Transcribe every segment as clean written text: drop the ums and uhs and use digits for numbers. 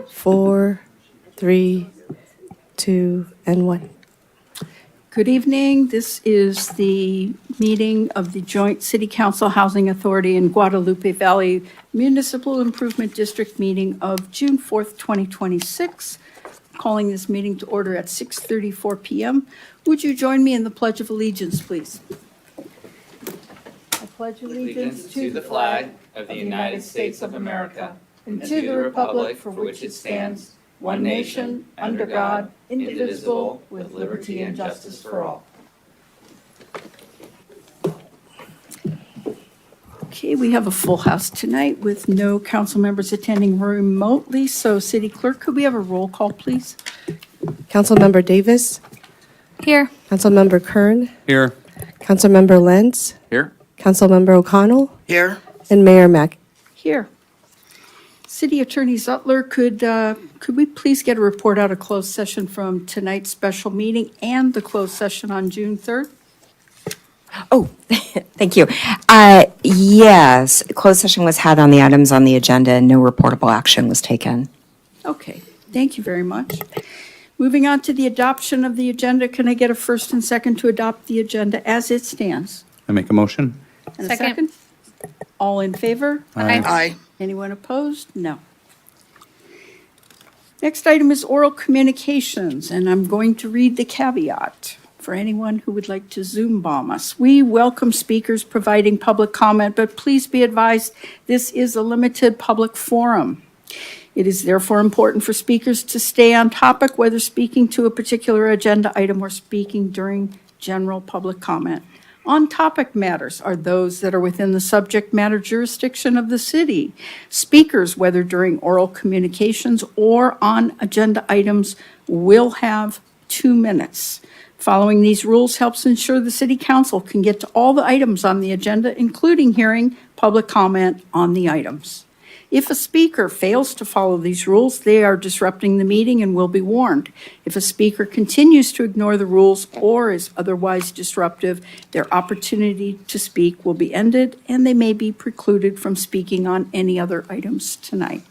4, 3, 2, and 1. Good evening. This is the meeting of the Joint City Council Housing Authority and Guadalupe Valley Municipal Improvement District meeting of June 4th, 2026. Calling this meeting to order at 6:34 p.m. Would you join me in the Pledge of Allegiance, please? I pledge Allegiance to the flag of the United States of America and to the republic for which it stands, one nation, under God, indivisible, with liberty and justice for all. Okay, we have a full house tonight with no council members attending remotely. So City Clerk, could we have a roll call, please? Councilmember Davis. Here. Councilmember Kern. Here. Councilmember Lentz. Here. Councilmember O'Connell. Here. And Mayor Mack. Here. City Attorney Zutler, could we please get a report out of closed session from tonight's special meeting and the closed session on June 3rd? Oh, thank you. Yes, closed session was had on the items on the agenda and no reportable action was taken. Okay, thank you very much. Moving on to the adoption of the agenda, can I get a first and second to adopt the agenda as it stands? I make a motion. And a second? All in favor? Aye. Anyone opposed? No. Next item is oral communications, and I'm going to read the caveat for anyone who would like to Zoom bomb us. We welcome speakers providing public comment, but please be advised this is a limited public forum. It is therefore important for speakers to stay on topic, whether speaking to a particular agenda item or speaking during general public comment. On-topic matters are those that are within the subject matter jurisdiction of the city. Speakers, whether during oral communications or on agenda items, will have 2 minutes. Following these rules helps ensure the city council can get to all the items on the agenda, including hearing public comment on the items. If a speaker fails to follow these rules, they are disrupting the meeting and will be warned. If a speaker continues to ignore the rules or is otherwise disruptive, their opportunity to speak will be ended and they may be precluded from speaking on any other items tonight.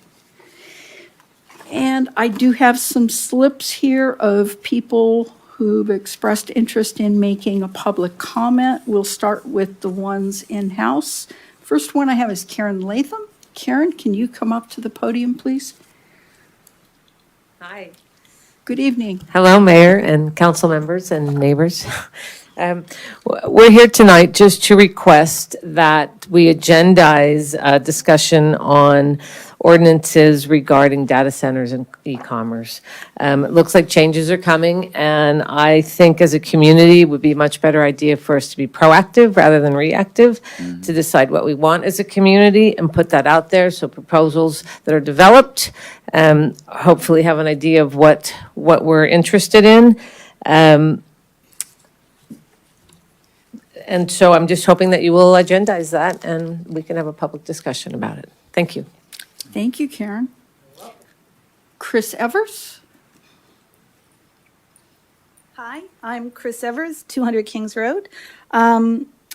And I do have some slips here of people who've expressed interest in making a public comment. We'll start with the ones in-house. First one I have is Karen Latham. Karen, can you come up to the podium, please? Hi. Good evening. Hello, Mayor and council members and neighbors. We're here tonight just to request that we agendize a discussion on ordinances regarding data centers and e-commerce. It looks like changes are coming, and I think as a community, it would be a much better idea for us to be proactive rather than reactive, to decide what we want as a community and put that out there. So proposals that are developed, hopefully have an idea of what we're interested in. And so I'm just hoping that you will agendize that and we can have a public discussion about it. Thank you. Thank you, Karen. Chris Evers? Hi, I'm Chris Evers, 200 Kings Road. I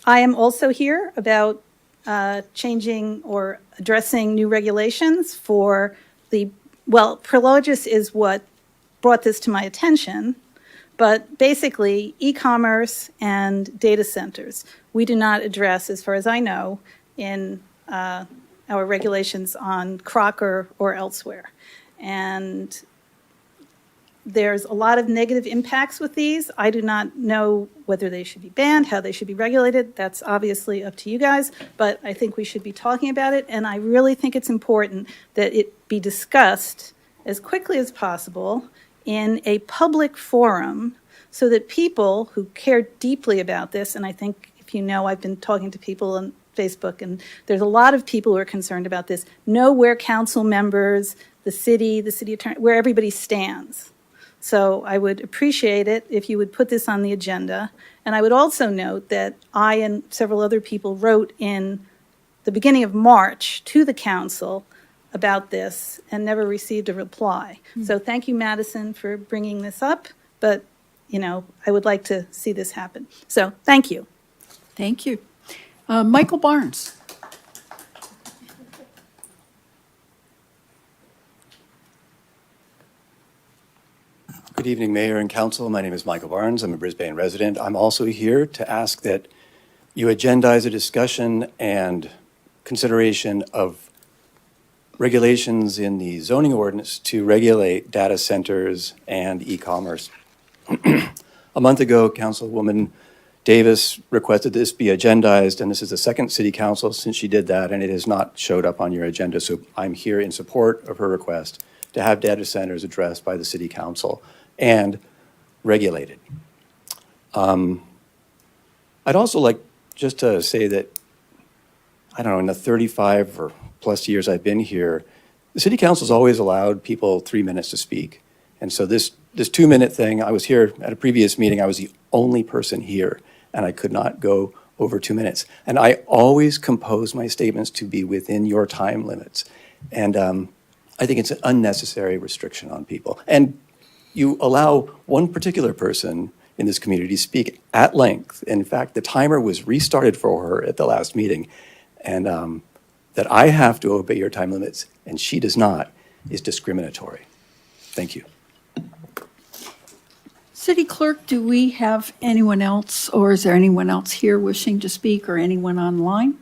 am also here about changing or addressing new regulations for Prologis is what brought this to my attention, but basically e-commerce and data centers, we do not address, as far as I know, in our regulations on Crocker or elsewhere. And there's a lot of negative impacts with these. I do not know whether they should be banned, how they should be regulated. That's obviously up to you guys, but I think we should be talking about it. And I really think it's important that it be discussed as quickly as possible in a public forum so that people who care deeply about this, and I think if you know, I've been talking to people on Facebook, and there's a lot of people who are concerned about this, know where council members, the city attorney, where everybody stands. So I would appreciate it if you would put this on the agenda. And I would also note that I and several other people wrote in the beginning of March to the council about this and never received a reply. So thank you, Madison, for bringing this up. But, you know, I would like to see this happen. So thank you. Thank you. Michael Barnes? Good evening, Mayor and Council. My name is Michael Barnes. I'm a Brisbane resident. I'm also here to ask that you agendize a discussion and consideration of regulations in the zoning ordinance to regulate data centers and e-commerce. A month ago, Councilwoman Davis requested this be agendized, and this is the second city council since she did that, and it has not showed up on your agenda. So I'm here in support of her request to have data centers addressed by the city council and regulated. I'd also like just to say that, I don't know, in the 35 or plus years I've been here, the city council's always allowed people 3 minutes to speak. And so this 2-minute thing, I was here at a previous meeting, I was the only person here, and I could not go over 2 minutes. And I always compose my statements to be within your time limits. And I think it's an unnecessary restriction on people. And you allow one particular person in this community to speak at length. In fact, the timer was restarted for her at the last meeting. And that I have to obey your time limits and she does not is discriminatory. Thank you. City Clerk, do we have anyone else, or is there anyone else here wishing to speak, or anyone online?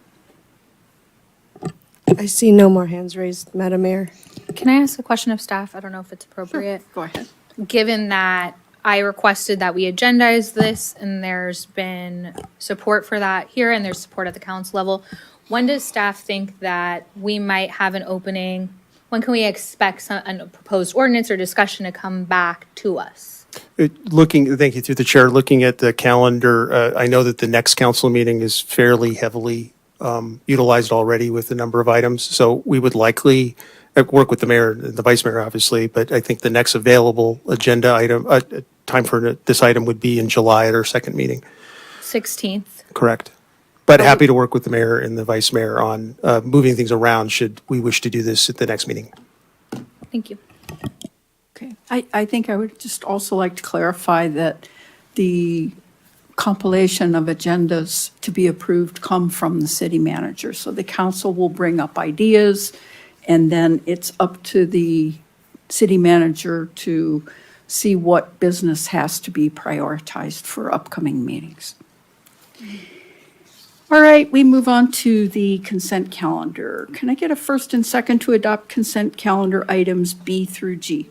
I see no more hands raised, Madam Mayor. Can I ask a question of staff? I don't know if it's appropriate. Go ahead. Given that I requested that we agendize this and there's been support for that here and there's support at the council level, when does staff think that we might have an opening? When can we expect a proposed ordinance or discussion to come back to us? Thank you through the chair, looking at the calendar, I know that the next council meeting is fairly heavily utilized already with a number of items. So we would likely work with the mayor and the vice mayor, obviously, but I think the next available agenda item, time for this item would be in July at our second meeting. 16th. Correct. But happy to work with the mayor and the vice mayor on moving things around should we wish to do this at the next meeting. Thank you. Okay. I think I would just also like to clarify that the compilation of agendas to be approved come from the city manager. So the council will bring up ideas, and then it's up to the city manager to see what business has to be prioritized for upcoming meetings. All right, we move on to the consent calendar. Can I get a first and second to adopt consent calendar items B through G?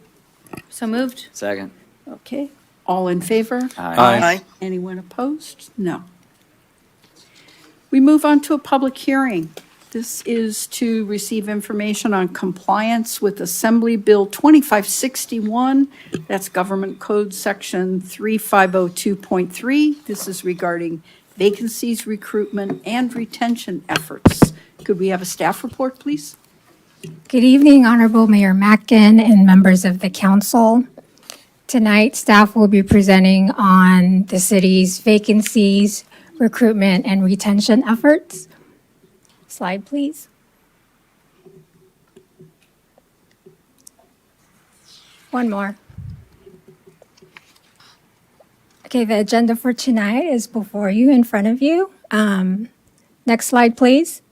So moved. Second. Okay, all in favor? Aye. Anyone opposed? No. We move on to a public hearing. This is to receive information on compliance with Assembly Bill 2561. That's Government Code Section 3502.3. This is regarding vacancies, recruitment, and retention efforts. Could we have a staff report, please? Good evening, Honorable Mayor Mackin and members of the council. Tonight, staff will be presenting on the city's vacancies, recruitment, and retention efforts. Slide, please. One more. Okay, the agenda for tonight is before you, in front of you. Next slide, please.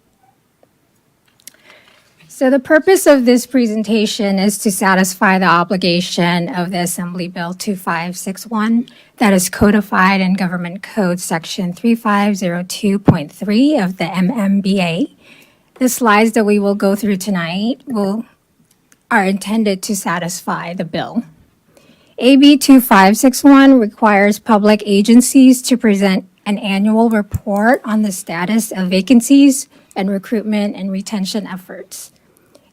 So the purpose of this presentation is to satisfy the obligation of the Assembly Bill 2561 that is codified in Government Code Section 3502.3 of the MMBA. The slides that we will go through tonight are intended to satisfy the bill. AB 2561 requires public agencies to present an annual report on the status of vacancies and recruitment and retention efforts.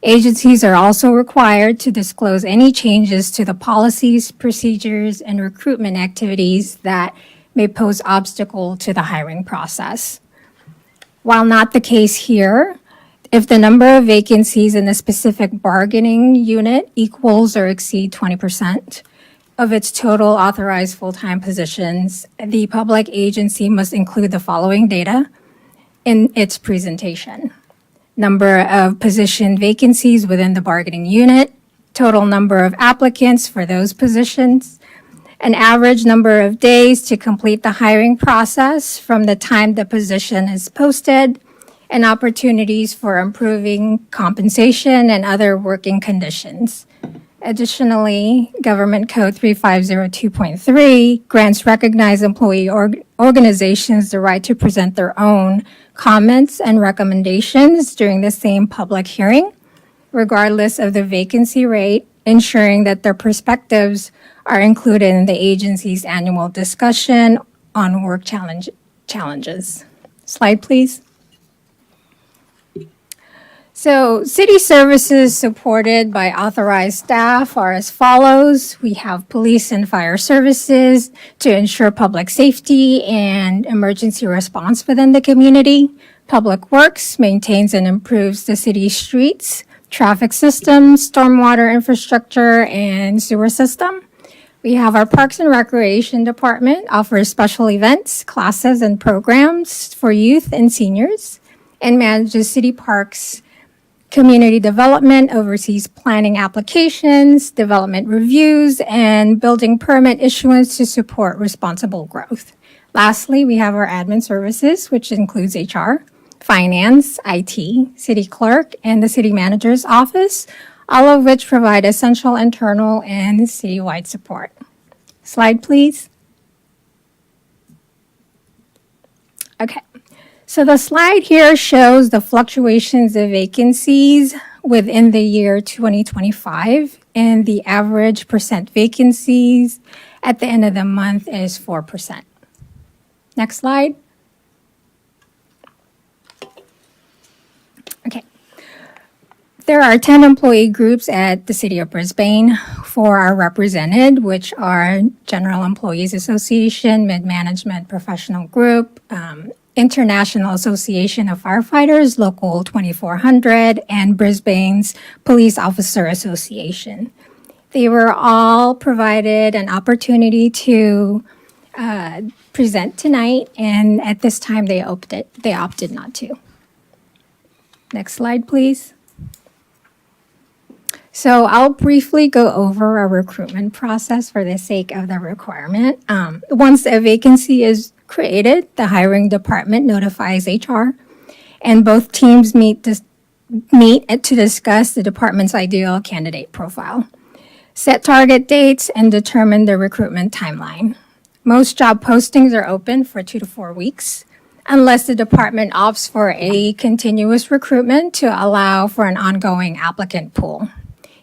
Agencies are also required to disclose any changes to the policies, procedures, and recruitment activities that may pose obstacle to the hiring process. While not the case here, if the number of vacancies in a specific bargaining unit equals or exceed 20% of its total authorized full-time positions, the public agency must include the following data in its presentation: number of position vacancies within the bargaining unit, total number of applicants for those positions, an average number of days to complete the hiring process from the time the position is posted, and opportunities for improving compensation and other working conditions. Additionally, Government Code 3502.3 grants recognized employee organizations the right to present their own comments and recommendations during the same public hearing, regardless of the vacancy rate, ensuring that their perspectives are included in the agency's annual discussion on work challenges. Slide, please. So city services supported by authorized staff are as follows. We have police and fire services to ensure public safety and emergency response within the community. Public Works maintains and improves the city's streets, traffic systems, stormwater infrastructure, and sewer system. We have our Parks and Recreation Department offers special events, classes, and programs for youth and seniors, and manages city parks, community development, oversees planning applications, development reviews, and building permit issuance to support responsible growth. Lastly, we have our admin services, which includes HR, finance, IT, city clerk, and the city manager's office, all of which provide essential internal and citywide support. Slide, please. Okay. So the slide here shows the fluctuations of vacancies within the year 2025, and the average percent vacancies at the end of the month is 4%. Next slide. Okay. There are 10 employee groups at the City of Brisbane. 4 are represented, which are General Employees Association, Mid-Management Professional Group, International Association of Firefighters, Local 2400, and Brisbane's Police Officer Association. They were all provided an opportunity to present tonight, and at this time they opted not to. Next slide, please. So I'll briefly go over our recruitment process for the sake of the requirement. Once a vacancy is created, the hiring department notifies HR, and both teams meet to discuss the department's ideal candidate profile, set target dates, and determine the recruitment timeline. Most job postings are open for 2 to 4 weeks, unless the department opts for a continuous recruitment to allow for an ongoing applicant pool.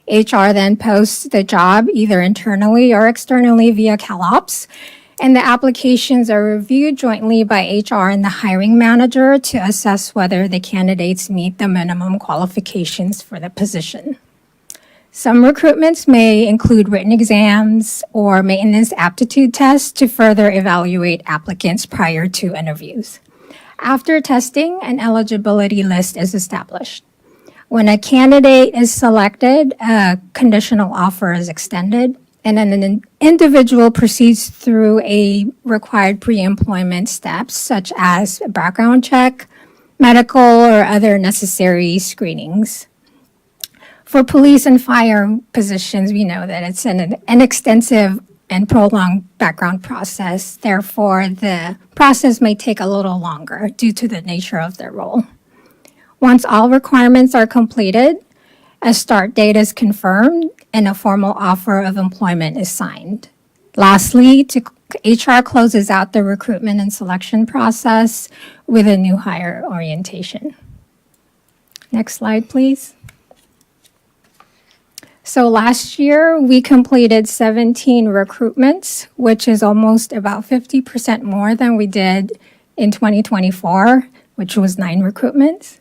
HR then posts the job either internally or externally via CalOps, and the applications are reviewed jointly by HR and the hiring manager to assess whether the candidates meet the minimum qualifications for the position. Some recruitments may include written exams or maintenance aptitude tests to further evaluate applicants prior to interviews. After testing, an eligibility list is established. When a candidate is selected, a conditional offer is extended, and then an individual proceeds through a required pre-employment steps such as a background check, medical, or other necessary screenings. For police and fire positions, we know that it's an extensive and prolonged background process. Therefore, the process may take a little longer due to the nature of their role. Once all requirements are completed, a start date is confirmed and a formal offer of employment is signed. Lastly, HR closes out the recruitment and selection process with a new hire orientation. Next slide, please. So last year, we completed 17 recruitments, which is almost about 50% more than we did in 2024, which was 9 recruitments.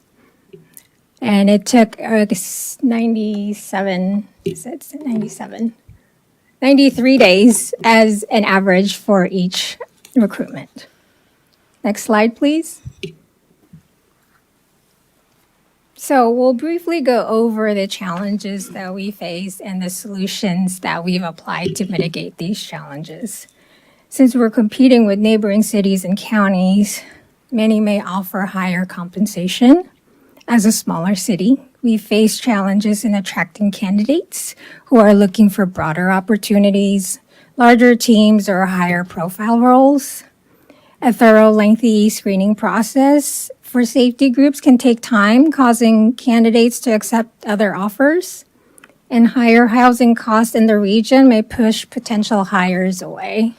And it took 93 days as an average for each recruitment. Next slide, please. So we'll briefly go over the challenges that we face and the solutions that we've applied to mitigate these challenges. Since we're competing with neighboring cities and counties, many may offer higher compensation. As a smaller city, we face challenges in attracting candidates who are looking for broader opportunities, larger teams, or higher profile roles. A thorough, lengthy screening process for safety groups can take time, causing candidates to accept other offers. and higher housing costs in the region may push potential hires away.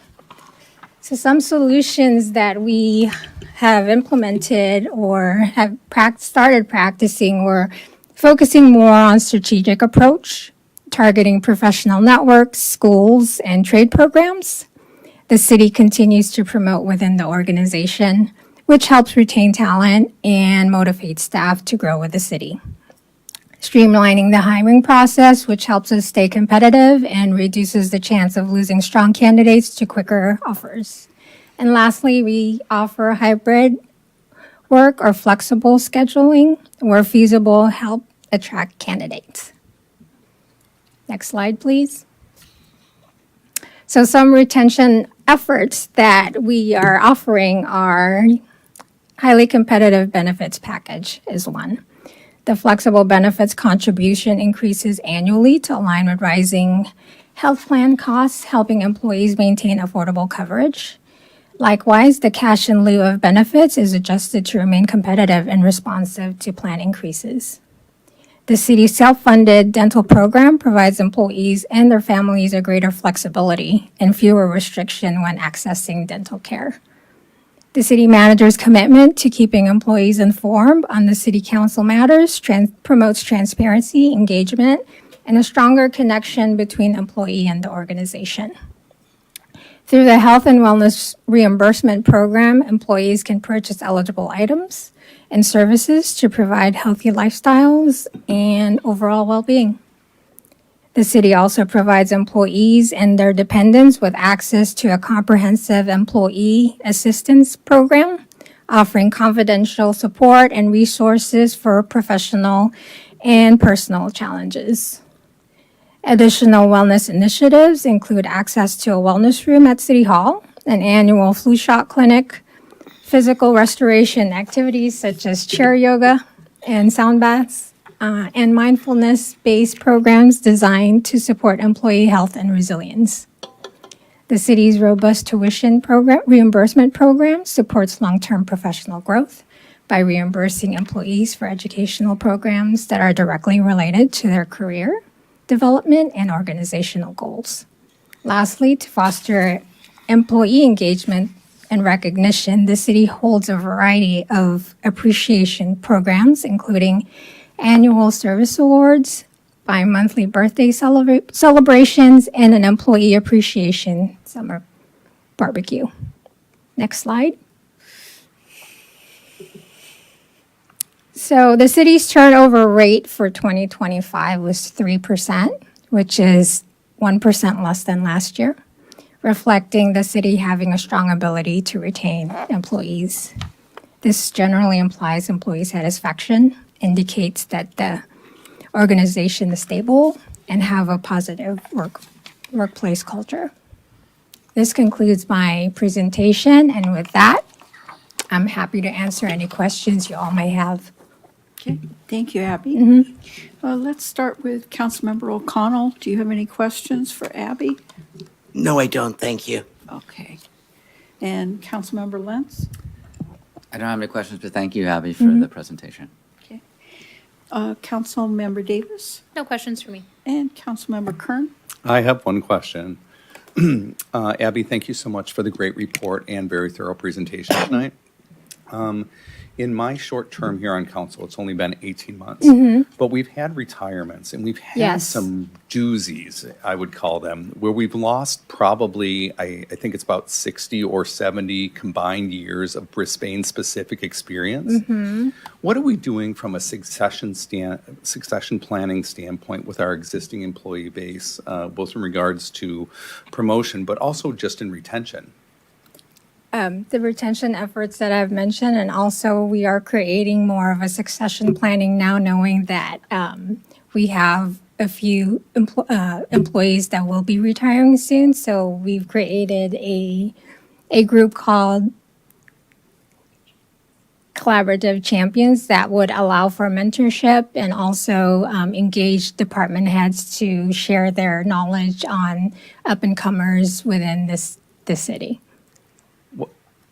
So some solutions that we have implemented or have started practicing were focusing more on strategic approach, targeting professional networks, schools, and trade programs. The city continues to promote within the organization, which helps retain talent and motivates staff to grow with the city. Streamlining the hiring process, which helps us stay competitive and reduces the chance of losing strong candidates to quicker offers. And lastly, we offer hybrid work or flexible scheduling where feasible, help attract candidates. Next slide, please. So some retention efforts that we are offering are highly competitive benefits package is one. The flexible benefits contribution increases annually to align with rising health plan costs, helping employees maintain affordable coverage. Likewise, the cash in lieu of benefits is adjusted to remain competitive and responsive to plan increases. The city's self-funded dental program provides employees and their families a greater flexibility and fewer restriction when accessing dental care. The city manager's commitment to keeping employees informed on the city council matters promotes transparency, engagement, and a stronger connection between employee and the organization. Through the Health and Wellness Reimbursement Program, employees can purchase eligible items and services to provide healthy lifestyles and overall well-being. The city also provides employees and their dependents with access to a comprehensive employee assistance program, offering confidential support and resources for professional and personal challenges. Additional wellness initiatives include access to a wellness room at City Hall, an annual flu shot clinic, physical restoration activities such as chair yoga and sound baths, and mindfulness-based programs designed to support employee health and resilience. The city's robust tuition reimbursement program supports long-term professional growth by reimbursing employees for educational programs that are directly related to their career development and organizational goals. Lastly, to foster employee engagement and recognition, the city holds a variety of appreciation programs, including annual service awards, bi-monthly birthday celebrations, and an employee appreciation summer barbecue. Next slide. So the city's turnover rate for 2025 was 3%, which is 1% less than last year, reflecting the city having a strong ability to retain employees. This generally implies employee satisfaction, indicates that the organization is stable and have a positive workplace culture. This concludes my presentation, and with that, I'm happy to answer any questions you all may have. Okay, thank you, Abby. Let's start with Councilmember O'Connell. Do you have any questions for Abby? No, I don't. Thank you. Okay. And Councilmember Lentz? I don't have any questions, but thank you, Abby, for the presentation. Okay. Councilmember Davis? No questions for me. And Councilmember Kern? I have one question. Abby, thank you so much for the great report and very thorough presentation tonight. In my short term here on council, it's only been 18 months, but we've had retirements and we've had Yes. some doozies, I would call them, where we've lost probably, I think it's about 60 or 70 combined years of Brisbane-specific experience. What are we doing from a succession planning standpoint with our existing employee base, both in regards to promotion, but also just in retention? The retention efforts that I've mentioned, and also we are creating more of a succession planning now, knowing that we have a few employees that will be retiring soon. So we've created a group called Collaborative Champions that would allow for mentorship and also engage department heads to share their knowledge on up-and-comers within the city.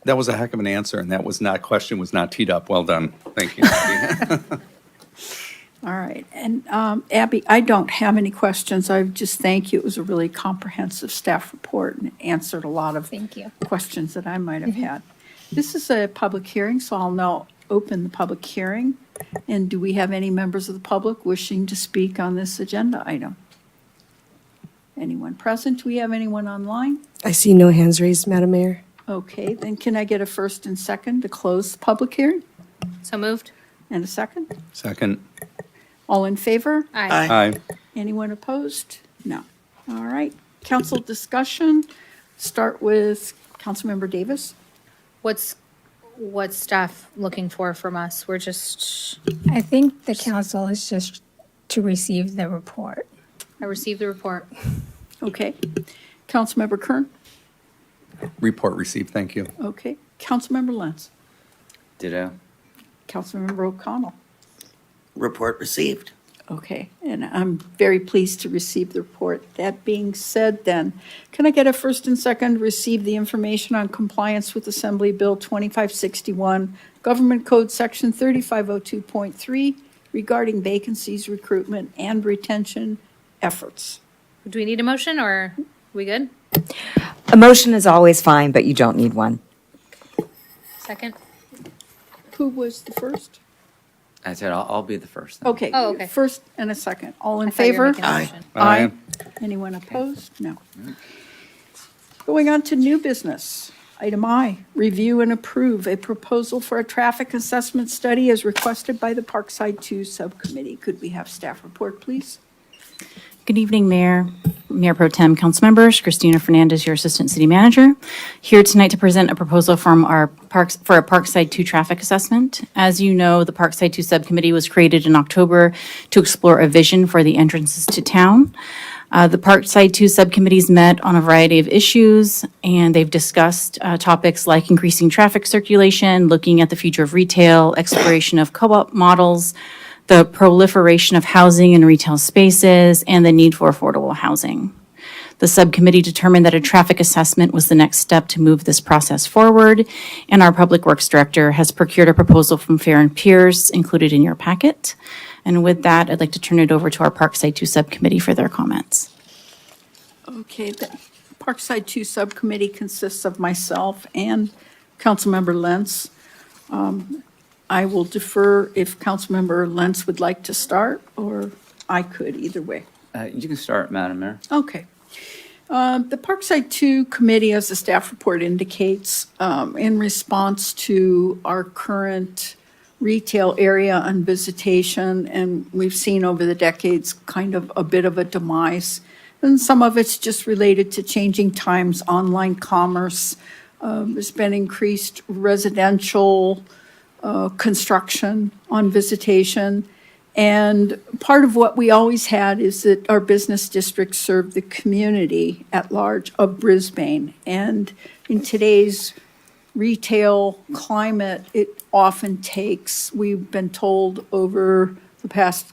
That was a heck of an answer, and that question was not teed up. Well done. Thank you. All right, and Abby, I don't have any questions. I just thank you. It was a really comprehensive staff report and answered a lot of Thank you. questions that I might have had. This is a public hearing, so I'll now open the public hearing. And do we have any members of the public wishing to speak on this agenda item? Anyone present? Do we have anyone online? I see no hands raised, Madam Mayor. Okay, then can I get a first and second to close the public hearing? So moved? And a second? Second. All in favor? Aye. Aye. Anyone opposed? No. All right. Council discussion. Start with Councilmember Davis. What's staff looking for from us? We're just, I think the council is just to receive the report. I received the report. Okay. Councilmember Kern. Report received, thank you. Okay. Councilmember Lentz. Ditto. Councilmember O'Connell. Report received. Okay. And I'm very pleased to receive the report. That being said then, can I get a first and second to receive the information on compliance with Assembly Bill 2561, Government Code Section 3502.3 regarding vacancies, recruitment, and retention efforts? Do we need a motion or are we good? A motion is always fine, but you don't need one. Second? Who was the first? I said I'll be the first. Then. Okay. Oh, okay. First and a second. All in I thought you were favor? making a Aye. motion. Aye. Anyone opposed? No. Going on to new business. Item I, review and approve a proposal for a traffic assessment study as requested by the Parkside 2 Subcommittee. Could we have staff report, please? Good evening, Mayor, Mayor Pro Tem, council members. Christina Fernandez, your Assistant City Manager, here tonight to present a proposal from our parks for a Parkside 2 traffic assessment. As you know, the Parkside 2 Subcommittee was created in October to explore a vision for the entrances to town. The Parkside 2 subcommittees met on a variety of issues, and they've discussed topics like increasing traffic circulation, looking at the future of retail, exploration of co-op models, the proliferation of housing and retail spaces, and the need for affordable housing. The subcommittee determined that a traffic assessment was the next step to move this process forward, and our Public Works Director has procured a proposal from Fair and Peers included in your packet. And with that, I'd like to turn it over to our Parkside 2 Subcommittee for their comments. Okay, the Parkside 2 Subcommittee consists of myself and Councilmember Lentz. I will defer if Councilmember Lentz would like to start, or I could, either way. You can start, Madam Mayor. Okay. The Parkside 2 Committee, as the staff report indicates, in response to our current retail area and visitation, and we've seen over the decades kind of a bit of a demise. And some of it's just related to changing times, online commerce. There's been increased residential construction on visitation. And part of what we always had is that our business districts serve the community at large of Brisbane. And in today's retail climate, it often takes, we've been told over the past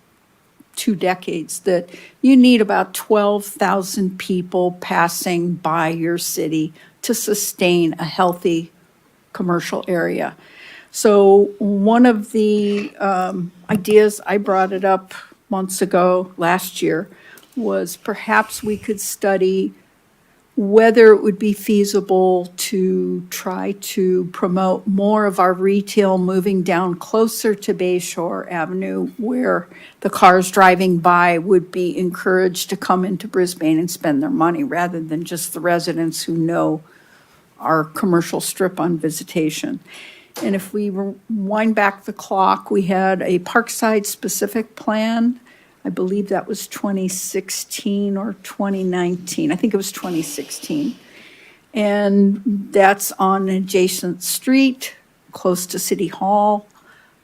2 decades, that you need about 12,000 people passing by your city to sustain a healthy commercial area. So one of the ideas, I brought it up months ago, last year, was perhaps we could study whether it would be feasible to try to promote more of our retail moving down closer to Bayshore Avenue, where the cars driving by would be encouraged to come into Brisbane and spend their money, rather than just the residents who know our commercial strip on visitation. And if we wind back the clock, we had a Parkside-specific plan. I believe that was 2016 or 2019. I think it was 2016. And that's on an adjacent street, close to City Hall.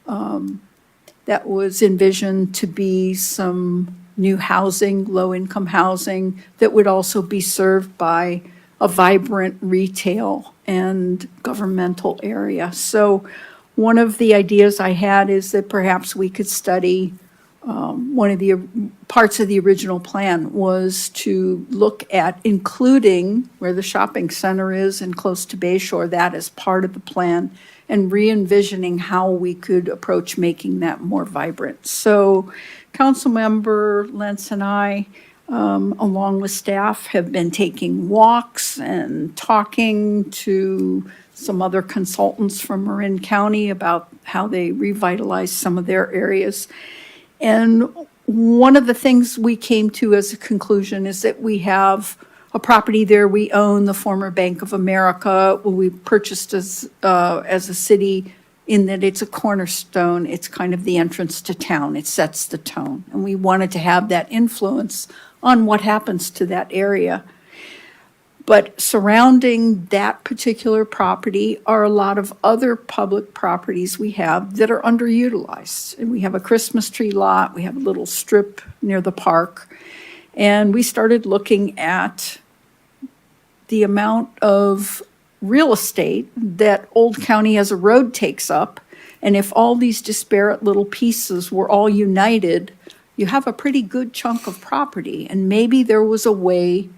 That was envisioned to be some new housing, low-income housing, that would also be served by a vibrant retail and governmental area. So one of the ideas I had is that perhaps we could study one of the parts of the original plan was to look at including where the shopping center is and close to Bayshore, that as part of the plan, and re-envisioning how we could approach making that more vibrant. So Councilmember Lentz and I, along with staff, have been taking walks and talking to some other consultants from Marin County about how they revitalize some of their areas. And one of the things we came to as a conclusion is that we have a property there we own, the former Bank of America, we purchased as a city, in that it's a cornerstone. It's kind of the entrance to town. It sets the tone. And we wanted to have that influence on what happens to that area. But surrounding that particular property are a lot of other public properties we have that are underutilized. And we have a Christmas tree lot, we have a little strip near the park. And we started looking at the amount of real estate that Old County as a road takes up. And if all these disparate little pieces were all united, you have a pretty good chunk of property. And maybe there was a way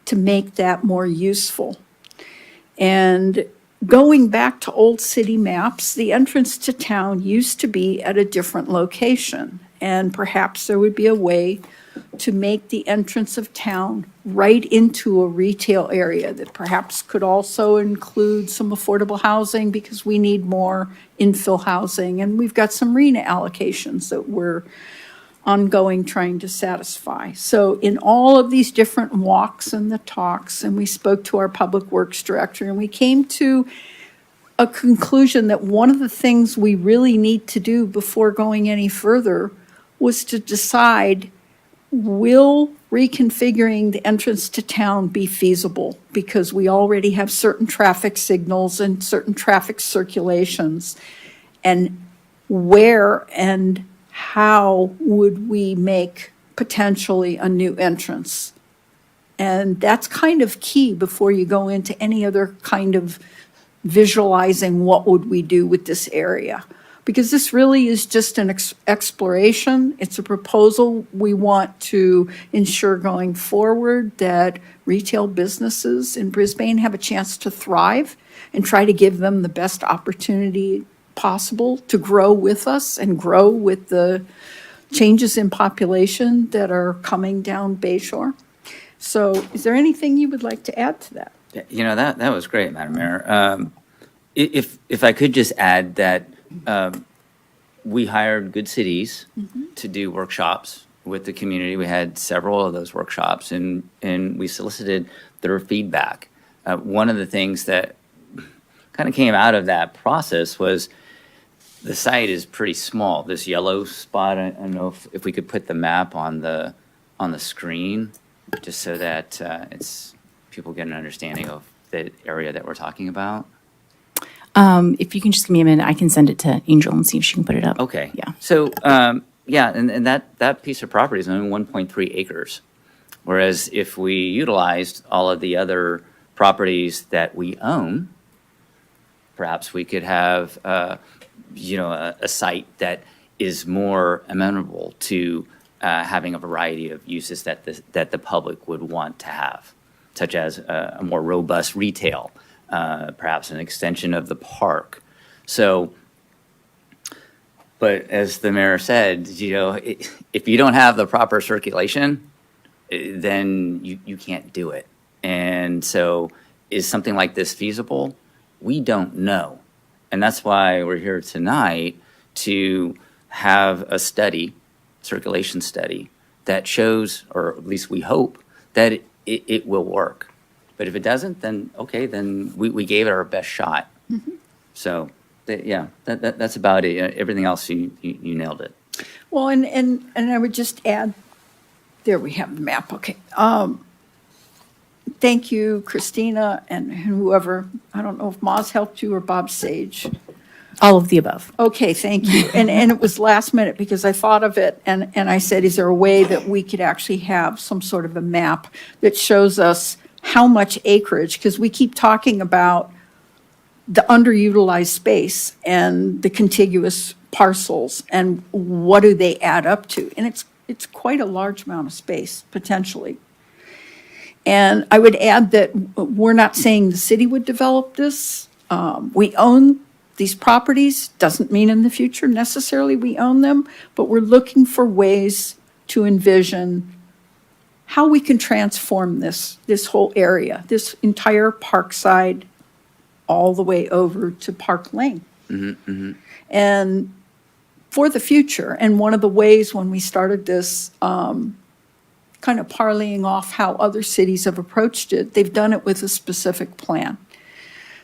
to make that more useful. And going back to old city maps, the entrance to town used to be at a different location. And perhaps there would be a way to make the entrance of town right into a retail area that perhaps could also include some affordable housing, because we need more infill housing. And we've got some RENA allocations that we're ongoing trying to satisfy. So in all of these different walks and the talks, and we spoke to our public works director, and we came to a conclusion that one of the things we really need to do before going any further was to decide, will reconfiguring the entrance to town be feasible? Because we already have certain traffic signals and certain traffic circulations. And where and how would we make potentially a new entrance? And that's kind of key before you go into any other kind of visualizing what would we do with this area. Because this really is just an exploration. It's a proposal. We want to ensure going forward that retail businesses in Brisbane have a chance to thrive, and try to give them the best opportunity possible to grow with us and grow with the changes in population that are coming down Bayshore. So is there anything you would like to add to that? You know, that was great, Madam Mayor. If I could just add that we hired good cities to do workshops with the community. We had several of those workshops, and we solicited their feedback. One of the things that kind of came out of that process was the site is pretty small. This yellow spot, I don't know if we could put the map on the screen, just so that people get an understanding of the area that we're talking about. If you can just give me a minute, I can send it to Angel and see if she can put it up. Okay. Yeah. So, and that piece of property is only 1.3 acres. Whereas if we utilized all of the other properties that we own, perhaps we could have, a site that is more amenable to having a variety of uses that the public would want to have, such as a more robust retail, perhaps an extension of the park. So, but as the mayor said, if you don't have the proper circulation, then you can't do it. And so is something like this feasible? We don't know. And that's why we're here tonight, to have a study, circulation study, that shows, or at least we hope, that it will work. But if it doesn't, then okay, then we gave it our best shot. So, that's about it. Everything else, you nailed it. Well, and I would just add, there we have the map, okay. Thank you, Christina, and whoever, I don't know if Moz helped you or Bob Sage. All of the above. Okay, thank you. And it was last minute, because I thought of it, and I said, is there a way that we could actually have some sort of a map that shows us how much acreage? Because we keep talking about the underutilized space and the contiguous parcels, and what do they add up to? And it's quite a large amount of space, potentially. And I would add that we're not saying the city would develop this. We own these properties, doesn't mean in the future necessarily we own them, but we're looking for ways to envision how we can transform this whole area, this entire Parkside, all the way over to Park Lane. And for the future, and one of the ways when we started this, kind of parlaying off how other cities have approached it, they've done it with a specific plan.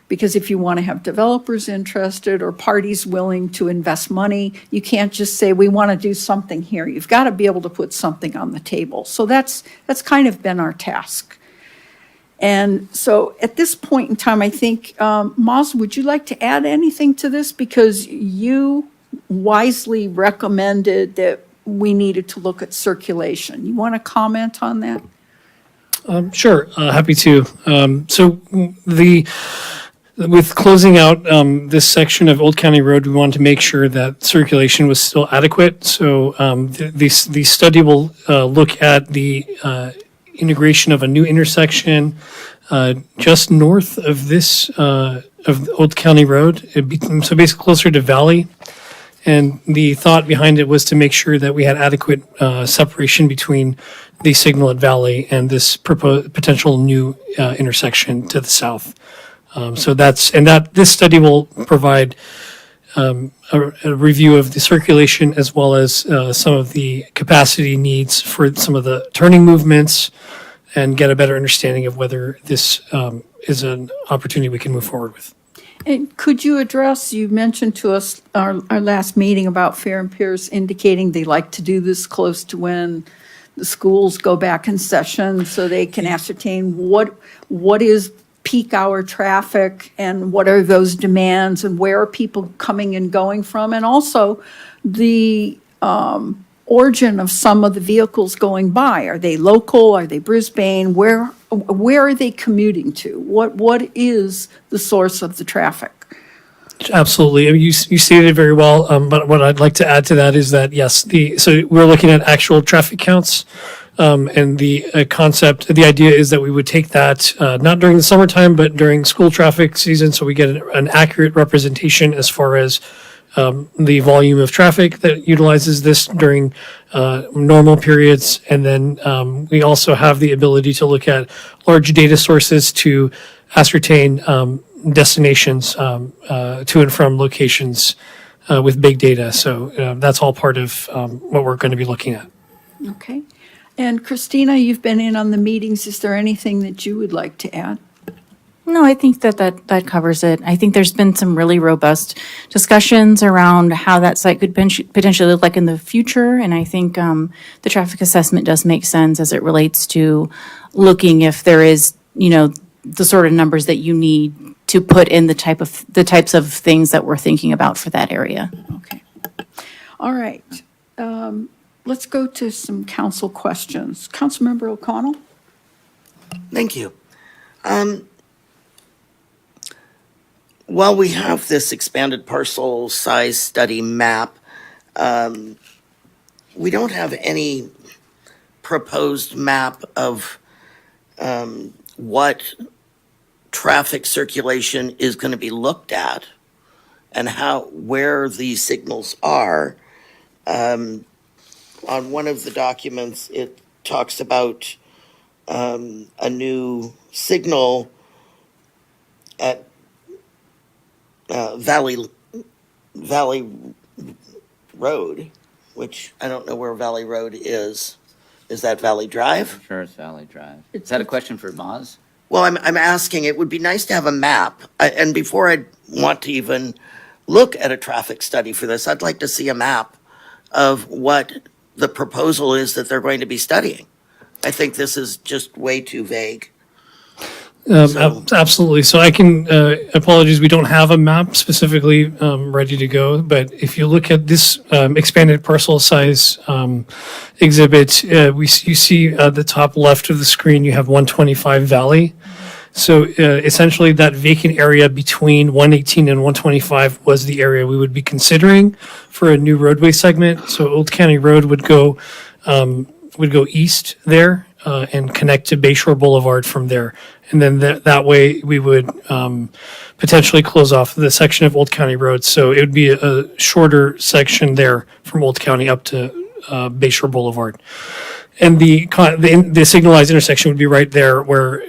Because if you want to have developers interested or parties willing to invest money, you can't just say, we want to do something here. You've got to be able to put something on the table. So that's kind of been our task. And so at this point in time, I think, Maz, would you like to add anything to this? Because you wisely recommended that we needed to look at circulation. You want to comment on that? Sure, happy to. With closing out this section of Old County Road, we wanted to make sure that circulation was still adequate. So the study will look at the integration of a new intersection just north of this of Old County Road. So basically closer to Valley. And the thought behind it was to make sure that we had adequate separation between the signal at Valley and this potential new intersection to the south. This study will provide a review of the circulation as well as some of the capacity needs for some of the turning movements and get a better understanding of whether this is an opportunity we can move forward with. And could you address, you mentioned to us our last meeting about Fair and Pierce indicating they like to do this close to when the schools go back in session so they can ascertain what is peak hour traffic and what are those demands and where are people coming and going from? And also the origin of some of the vehicles going by. Are they local? Are they Brisbane? Where are they commuting to? What is the source of the traffic? Absolutely. I mean, you stated it very well. But what I'd like to add to that is that, yes, so we're looking at actual traffic counts. And the the idea is that we would take that, not during the summertime, but during school traffic season. So we get an accurate representation as far as the volume of traffic that utilizes this during normal periods. And then we also have the ability to look at large data sources to ascertain destinations to and from locations with big data. So that's all part of what we're going to be looking at. Okay. And Christina, you've been in on the meetings. Is there anything that you would like to add? No, I think that covers it. I think there's been some really robust discussions around how that site could potentially look like in the future. And I think the traffic assessment does make sense as it relates to looking if there is, the sort of numbers that you need to put in the types of things that we're thinking about for that area. Okay. All right. Let's go to some council questions. Councilmember O'Connell? Thank you. While we have this expanded parcel size study map, we don't have any proposed map of what traffic circulation is going to be looked at and where these signals are. On one of the documents, it talks about a new signal at Valley Road, which I don't know where Valley Road is. Is that Valley Drive? Sure, it's Valley Drive. Is that a question for Maz? Well, I'm asking, it would be nice to have a map. And before I want to even look at a traffic study for this, I'd like to see a map of what the proposal is that they're going to be studying. I think this is just way too vague. Absolutely. So I can, apologies, we don't have a map specifically ready to go, but if you look at this expanded parcel size exhibit, you see at the top left of the screen, you have 125 Valley. So essentially, that vacant area between 118 and 125 was the area we would be considering for a new roadway segment. So Old County Road would go east there and connect to Bayshore Boulevard from there. And then that way, we would potentially close off the section of Old County Road. So it would be a shorter section there from Old County up to Bayshore Boulevard. And the signalized intersection would be right there where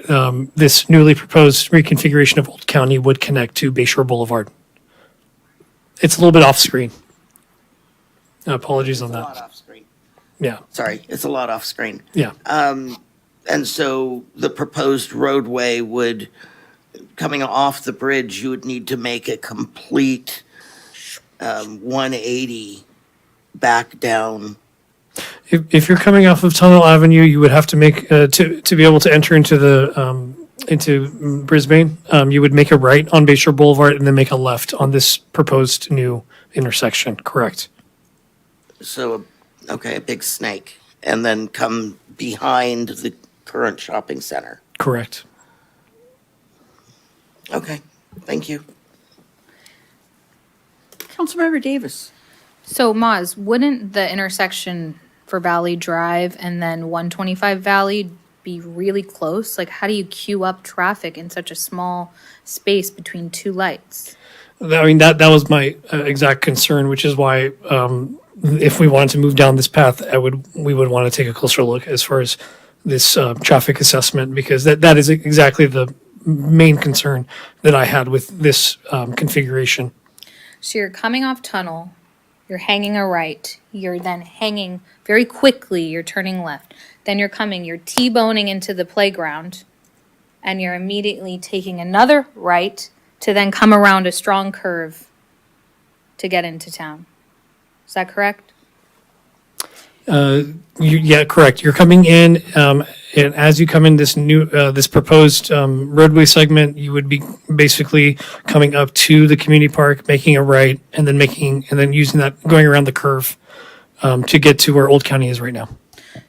this newly proposed reconfiguration of Old County would connect to Bayshore Boulevard. It's a little bit off screen. Apologies on A lot that. off screen. Yeah, Sorry, it's a lot off screen. yeah. And so the proposed roadway would, coming off the bridge, you would need to make a complete 180 back down. If you're coming off of Tunnel Avenue, you would have to make to be able to enter into the into Brisbane. You would make a right on Bayshore Boulevard and then make a left on this proposed new intersection. Correct. So, okay, a big snake, and then come behind the current shopping center. Correct. Okay, thank you. Councilmember Davis. So Maz, wouldn't the intersection for Valley Drive and then 125 Valley be really close? Like, how do you queue up traffic in such a small space between two lights? I mean, that was my exact concern, which is why if we wanted to move down this path, we would want to take a closer look as far as this traffic assessment, because that is exactly the main concern that I had with this configuration. So you're coming off Tunnel, you're hanging a right, you're then hanging very quickly, you're turning left. Then you're T-boning into the playground, and you're immediately taking another right to then come around a strong curve to get into town. Is that correct? Yeah, correct. You're coming in, and as you come in this new, this proposed roadway segment, you would be basically coming up to the community park, making a right, and then using that, going around the curve to get to where Old County is right now.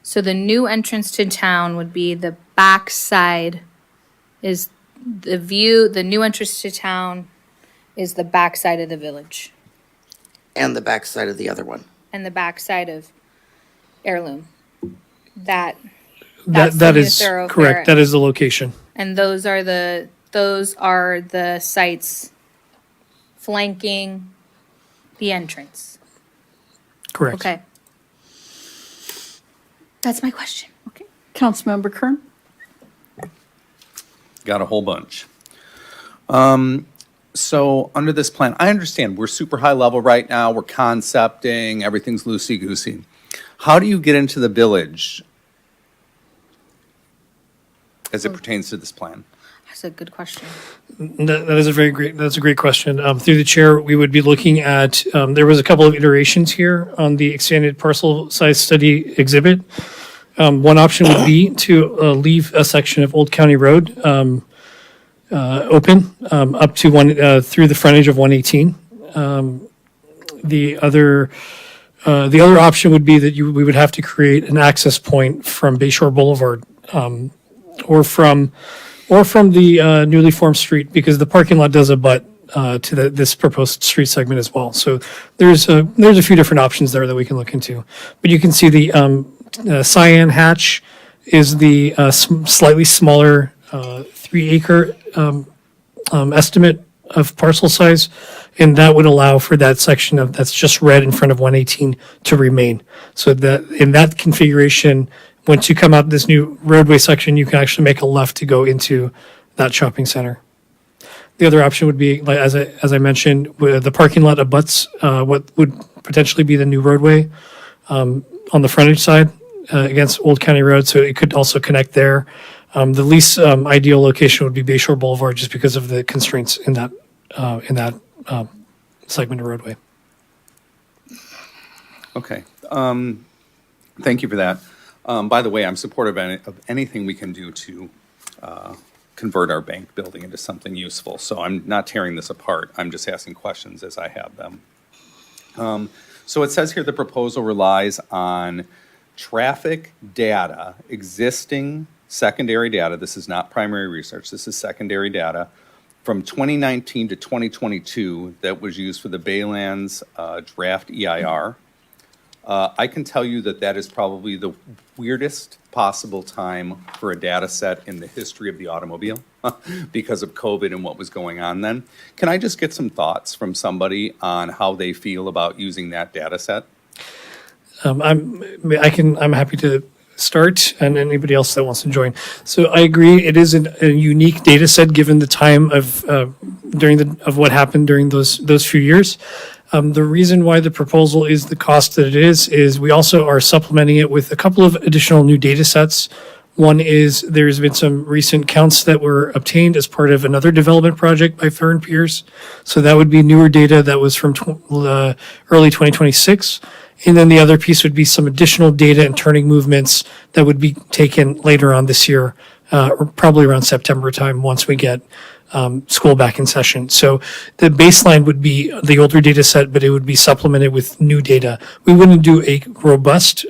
So the new entrance to town would be the back side is the view, the new entrance to town is the back side of the village And the backside of the other one. and the back side of Heirloom. That's That the new is thoroughfare. correct. That is the location. And those are the sites flanking the entrance. Correct. Okay. That's my question. Okay. Councilmember Kern. Got a whole bunch. So under this plan, I understand we're super high level right now. We're concepting, everything's loosey-goosey. How do you get into the village as it pertains to this plan? That's a good question. That's a great question. Through the chair, we would be looking at, there was a couple of iterations here on the expanded parcel size study exhibit. One option would be to leave a section of Old County Road open up to through the frontage of 118. The other option would be that we would have to create an access point from Bayshore Boulevard or from the newly formed street, because the parking lot does abut to this proposed street segment as well. So there's a few different options there that we can look into. But you can see the cyan hatch is the slightly smaller 3-acre estimate of parcel size, and that would allow for that section that's just red in front of 118 to remain. So that in that configuration, once you come out this new roadway section, you can actually make a left to go into that shopping center. The other option would be, like, as I mentioned, the parking lot abuts what would potentially be the new roadway on the frontage side against Old County Road, so it could also connect there. The least ideal location would be Bayshore Boulevard, just because of the constraints in that segment of roadway. Okay. Thank you for that. By the way, I'm supportive of anything we can do to convert our bank building into something useful. So I'm not tearing this apart. I'm just asking questions as I have them. So it says here the proposal relies on traffic data existing secondary data, this is not primary research, this is secondary data, from 2019 to 2022 that was used for the Baylands draft EIR. I can tell you that that is probably the weirdest possible time for a data set in the history of the automobile because of COVID and what was going on then. Can I just get some thoughts from somebody on how they feel about using that data set? I'm happy to start, and anybody else that wants to join. So I agree, it is a unique data set given the time of what happened during those few years. The reason why the proposal is the cost that it is we also are supplementing it with a couple of additional new data sets. One is there's been some recent counts that were obtained as part of another development project by Farr and Pierce. So that would be newer data that was from early 2026. And then the other piece would be some additional data and turning movements that would be taken later on this year, or probably around September time once we get school back in session. So the baseline would be the older data set, but it would be supplemented with new data. We wouldn't do a robust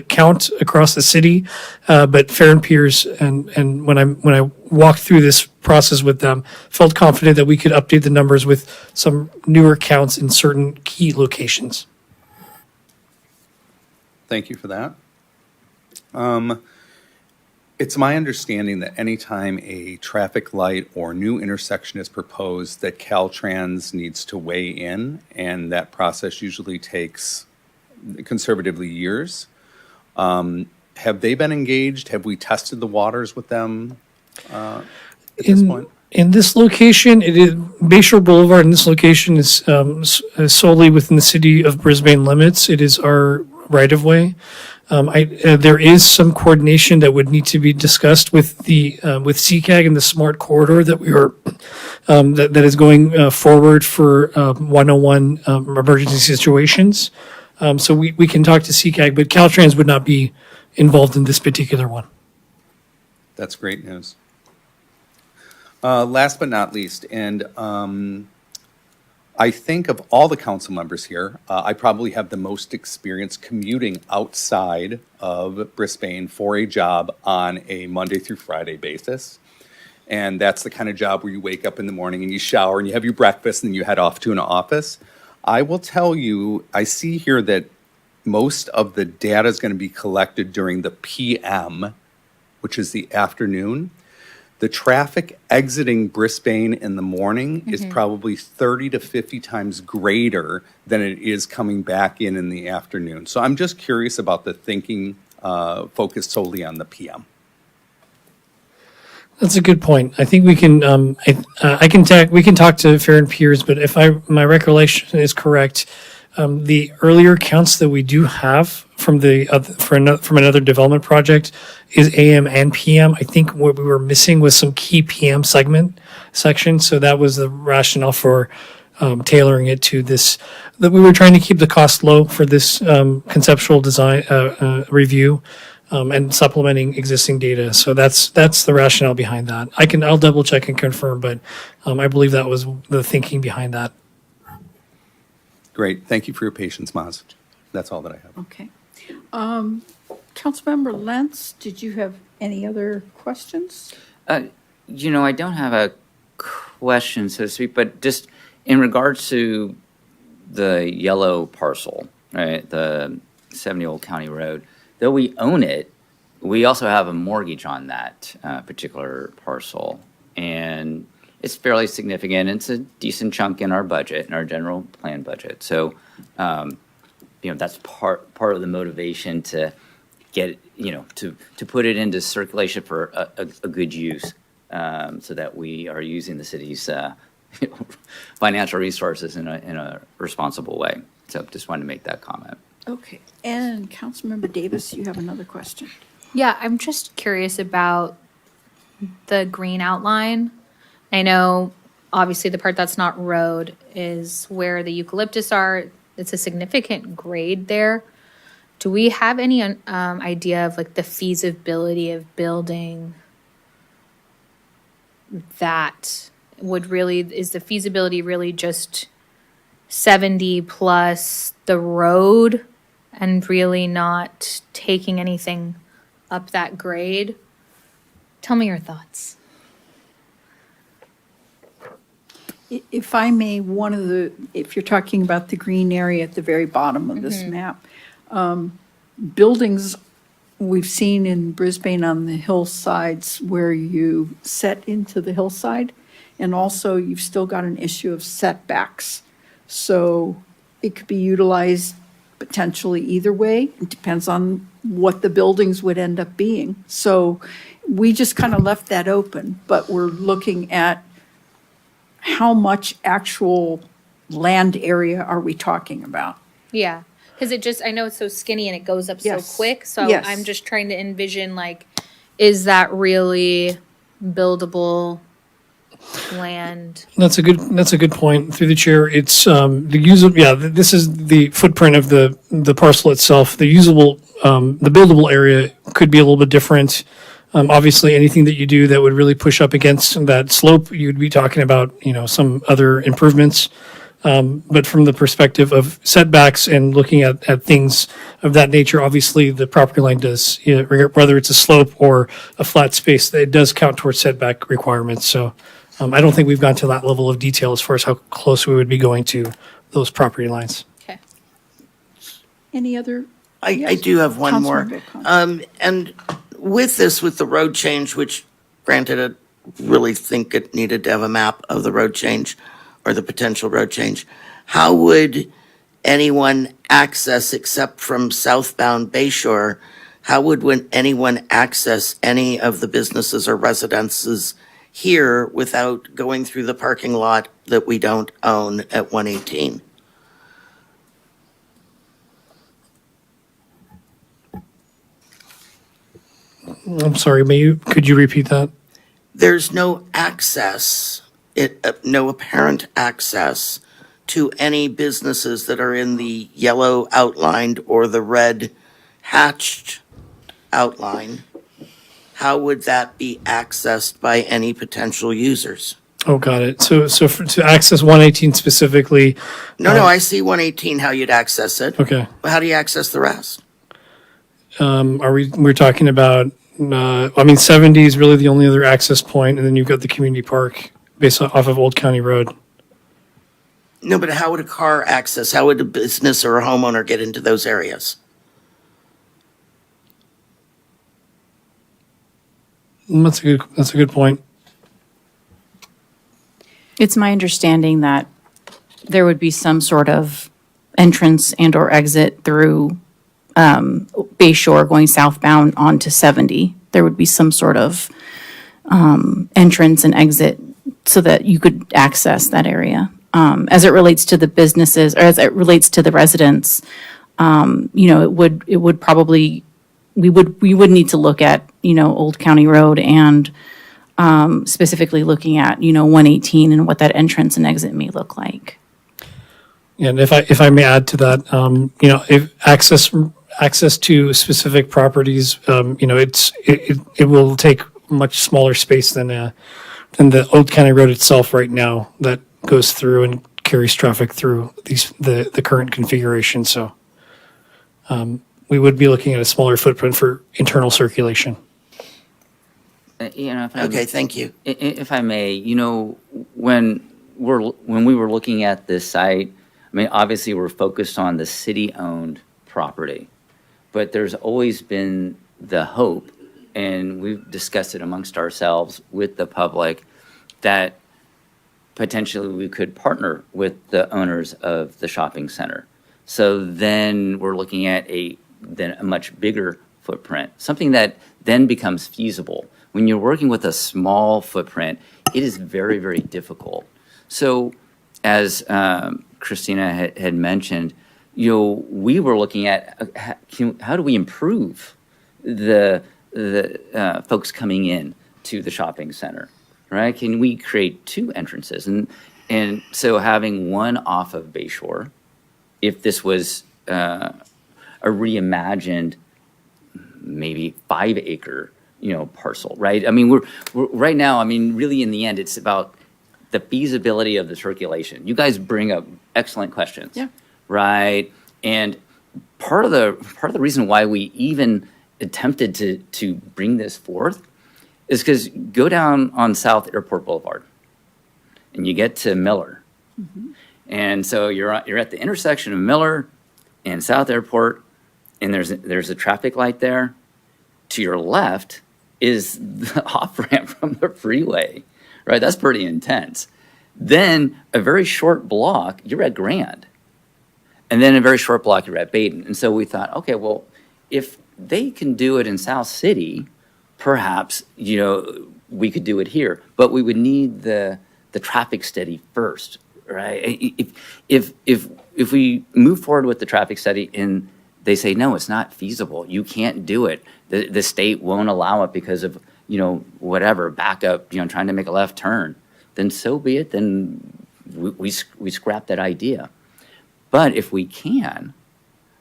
count across the city, but Farr and Pierce and when I walked through this process with them, felt confident that we could update the numbers with some newer counts in certain key locations. Thank you for that. It's my understanding that anytime a traffic light or new intersection is proposed, that Caltrans needs to weigh in, and that process usually takes conservatively years. Have they been engaged? Have we tested the waters with them at this point? In this location, it is Bayshore Boulevard. In this location is solely within the city of Brisbane limits. It is our right of way. There is some coordination that would need to be discussed with the with CCAG and the smart corridor that we are that is going forward for 101 emergency situations. So we can talk to CCAG, but Caltrans would not be involved in this particular one. That's great news. Last but not least, and I think of all the council members here, I probably have the most experience commuting outside of Brisbane for a job on a Monday through Friday basis. And that's the kind of job where you wake up in the morning and you shower and you have your breakfast and then you head off to an office. I will tell you, I see here that most of the data is going to be collected during the PM, which is the afternoon. The traffic exiting Brisbane in the morning is probably 30 to 50 times greater than it is coming back in the afternoon. So I'm just curious about the thinking focused solely on the PM. That's a good point. I think we can we can talk to Farr and Pierce, but if my recollection is correct, the earlier counts that we do have from from another development project is AM and PM. I think what we were missing was some key PM section. So that was the rationale for tailoring it to this. That we were trying to keep the cost low for this conceptual design review. And supplementing existing data. So that's the rationale behind that. I'll double check and confirm, but I believe that was the thinking behind that. Great. Thank you for your patience, Maz. That's all that I have. Okay. Councilmember Lentz, did you have any other questions? I don't have a question, so to speak, but just in regards to the yellow parcel, right, the 70 Old County Road, though we own it, we also have a mortgage on that particular parcel. And it's fairly significant. It's a decent chunk in our budget, in our general plan budget. So, that's part of the motivation to get, to put it into circulation for a good use, so that we are using the city's financial resources in a responsible way. So just wanted to make that comment. Okay. And Councilmember Davis, you have another question. Yeah, I'm just curious about the green outline. I know, obviously, the part that's not road is where the eucalyptus are. It's a significant grade there. Do we have any idea of like the feasibility of building that? Is the feasibility really just 70 plus the road and really not taking anything up that grade? Tell me your thoughts. If I may, if you're talking about the green area at the very bottom of this map, buildings we've seen in Brisbane on the hillsides where you set into the hillside, and also you've still got an issue of setbacks. So it could be utilized potentially either way. It depends on what the buildings would end up being. So we just kind of left that open, but we're looking at how much actual land area are we talking about? Yeah, because I know it's so skinny and it goes up Yes. so quick. So Yes. I'm just trying to envision, like, is that really buildable land? That's a good point. Through the chair, it's the usable. Yeah, this is the footprint of the parcel itself. The usable, the buildable area could be a little bit different. Obviously, anything that you do that would really push up against that slope, you'd be talking about, some other improvements. But from the perspective of setbacks and looking at things of that nature, obviously the property line does, whether it's a slope or a flat space, it does count towards setback requirements. So I don't think we've gone to that level of detail as far as how close we would be going to those property lines. Okay. Any other? I Yes. do have one more. Councilman Bacon. And with the road change, which granted, I really think it needed to have a map of the road change or the potential road change, how would anyone access, except from southbound Bayshore, how would anyone access any of the businesses or residences here without going through the parking lot that we don't own at 118? I'm sorry, could you repeat that? There's no access, no apparent access to any businesses that are in the yellow outlined or the red hatched outline. How would that be accessed by any potential users? Oh, got it. So to access 118 specifically, No, I see 118, how you'd access it. okay. How do you access the rest? We're talking about, 70 is really the only other access point, and then you've got the community park based off of Old County Road. No, but how would a car access, how would a business or a homeowner get into those areas? That's a good point. It's my understanding that there would be some sort of entrance and or exit through Bayshore going southbound onto 70. There would be some sort of entrance and exit so that you could access that area. As it relates to the businesses, or as it relates to the residents, it would probably, we would need to look at, Old County Road and specifically looking at, 118 and what that entrance and exit may look like. And if I may add to that, if access to specific properties, it will take much smaller space than the Old County Road itself right now that goes through and carries traffic through the current configuration. So we would be looking at a smaller footprint for internal circulation. Okay, thank you. If I may, when we were looking at this site, obviously we're focused on the city-owned property, but there's always been the hope, and we've discussed it amongst ourselves with the public, that potentially we could partner with the owners of the shopping center. So then we're looking at a much bigger footprint, something that then becomes feasible. When you're working with a small footprint, it is very, very difficult. So as Christina had mentioned, we were looking at how do we improve the folks coming in to the shopping center, right? Can we create two entrances? And so having one off of Bayshore, if this was a reimagined, maybe 5-acre, parcel, right? We're right now, really in the end, it's about the feasibility of the circulation. You guys bring up excellent questions. Yeah. Right? And part of the reason why we even attempted to bring this forth is because go down on South Airport Boulevard and you get to Miller. And so you're at the intersection of Miller and South Airport, and there's a traffic light there. To your left is the off-ramp from the freeway, right? That's pretty intense. Then a very short block, you're at Grand. And then a very short block, you're at Baden. And so we thought, okay, well, if they can do it in South City, perhaps, we could do it here. But we would need the traffic study first, right? If we move forward with the traffic study and they say, no, it's not feasible, you can't do it, the state won't allow it because of, whatever, backup, trying to make a left turn, then so be it, then we scrap that idea. But if we can,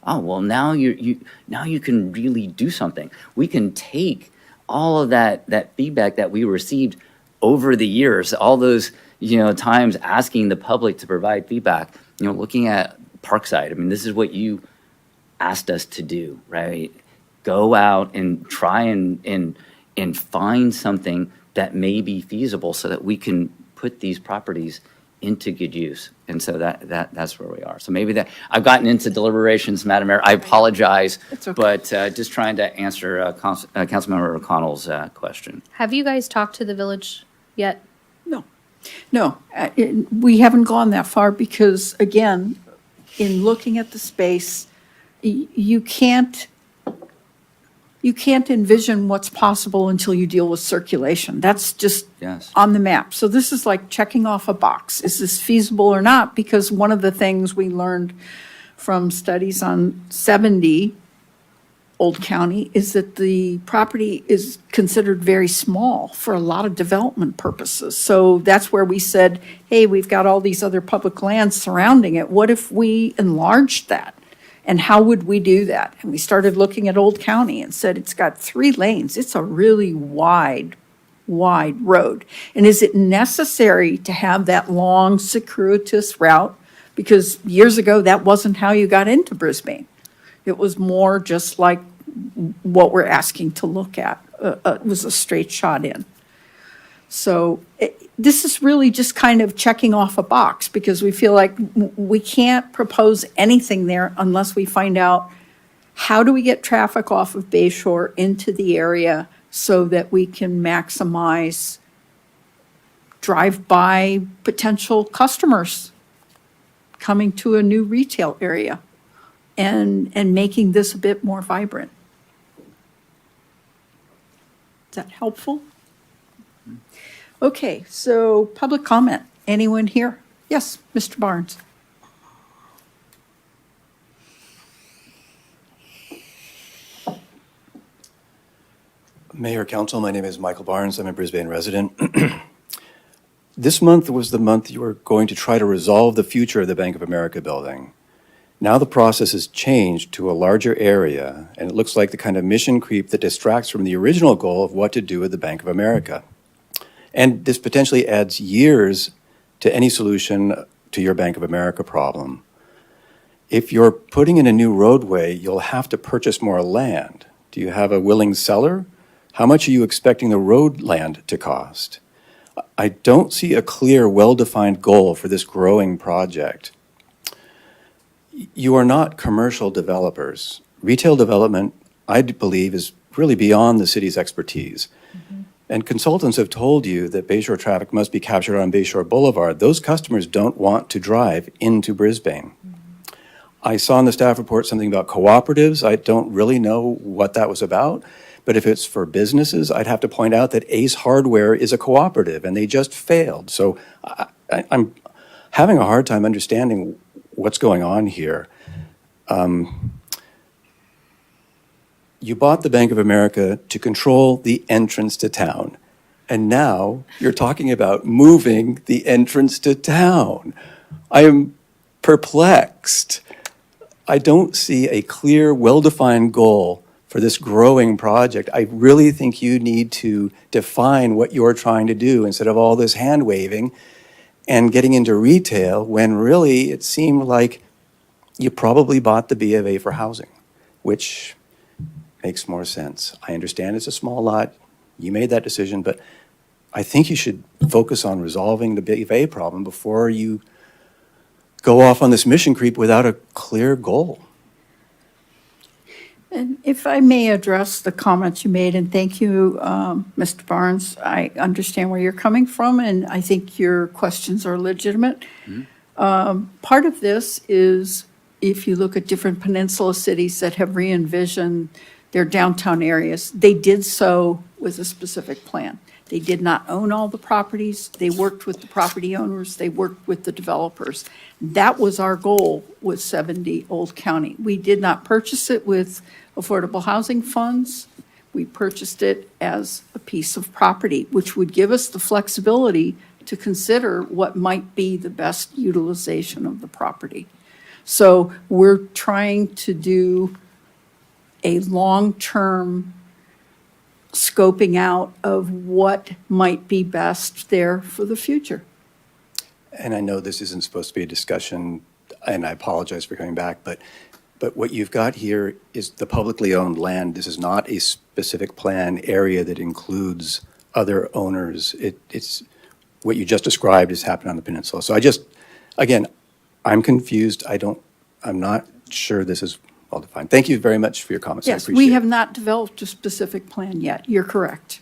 now you can really do something. We can take all of that feedback that we received over the years, all those times asking the public to provide feedback. Looking at Parkside. I mean, this is what you asked us to do, right? Go out and try and find something that may be feasible so that we can put these properties into good use. And so that's where we are. So maybe that I've gotten into deliberations, Madam Mayor. I apologize, but just trying to answer Councilmember O'Connell's question. Have you guys talked to the village yet? No, we haven't gone that far because, again, in looking at the space, you can't envision what's possible until you deal with circulation. That's just on the map. So this is like checking off a box. Is this feasible or not? Because one of the things we learned from studies on 70 Old County is that the property is considered very small for a lot of development purposes. So that's where we said, hey, we've got all these other public lands surrounding it. What if we enlarged that? And how would we do that? And we started looking at Old County and said, it's got 3 lanes. It's a really wide road. And is it necessary to have that long, circuitous route? Because years ago, that wasn't how you got into Brisbane. It was more just like what we're asking to look at. It was a straight shot in. So this is really just kind of checking off a box because we feel like we can't propose anything there unless we find out how do we get traffic off of Bayshore into the area so that we can maximize drive-by potential customers coming to a new retail area and making this a bit more vibrant. Is that helpful? Okay, so public comment. Anyone here? Yes, Mr. Barnes. Mayor, Council, my name is Michael Barnes. I'm a Brisbane resident. This month was the month you were going to try to resolve the future of the Bank of America building. Now the process has changed to a larger area, and it looks like the kind of mission creep that distracts from the original goal of what to do with the Bank of America. And this potentially adds years to any solution to your Bank of America problem. If you're putting in a new roadway, you'll have to purchase more land. Do you have a willing seller? How much are you expecting the road land to cost? I don't see a clear, well-defined goal for this growing project. You are not commercial developers. Retail development, I believe, is really beyond the city's expertise. And consultants have told you that Bayshore traffic must be captured on Bayshore Boulevard. Those customers don't want to drive into Brisbane. I saw in the staff report something about cooperatives. I don't really know what that was about. But if it's for businesses, I'd have to point out that Ace Hardware is a cooperative and they just failed. So I'm having a hard time understanding what's going on here. You bought the Bank of America to control the entrance to town. And now you're talking about moving the entrance to town. I am perplexed. I don't see a clear, well-defined goal for this growing project. I really think you need to define what you're trying to do instead of all this hand-waving and getting into retail when really it seemed like you probably bought the B of A for housing, which makes more sense. I understand it's a small lot. You made that decision, but I think you should focus on resolving the BFA problem before you go off on this mission creep without a clear goal. And if I may address the comments you made, and thank you, Mr. Barnes. I understand where you're coming from, and I think your questions are legitimate. Part of this is if you look at different peninsula cities that have re-envisioned their downtown areas, they did so with a specific plan. They did not own all the properties. They worked with the property owners. They worked with the developers. That was our goal with 70 Old County. We did not purchase it with affordable housing funds. We purchased it as a piece of property, which would give us the flexibility to consider what might be the best utilization of the property. So we're trying to do a long-term scoping out of what might be best there for the future. And I know this isn't supposed to be a discussion, and I apologize for coming back, but what you've got here is the publicly owned land. This is not a specific plan area that includes other owners. It's what you just described has happened on the peninsula. So again, I'm confused. I'm not sure this is well defined. Thank you very much for your comments. I Yes, appreciate we have it. not developed a specific plan yet. You're correct.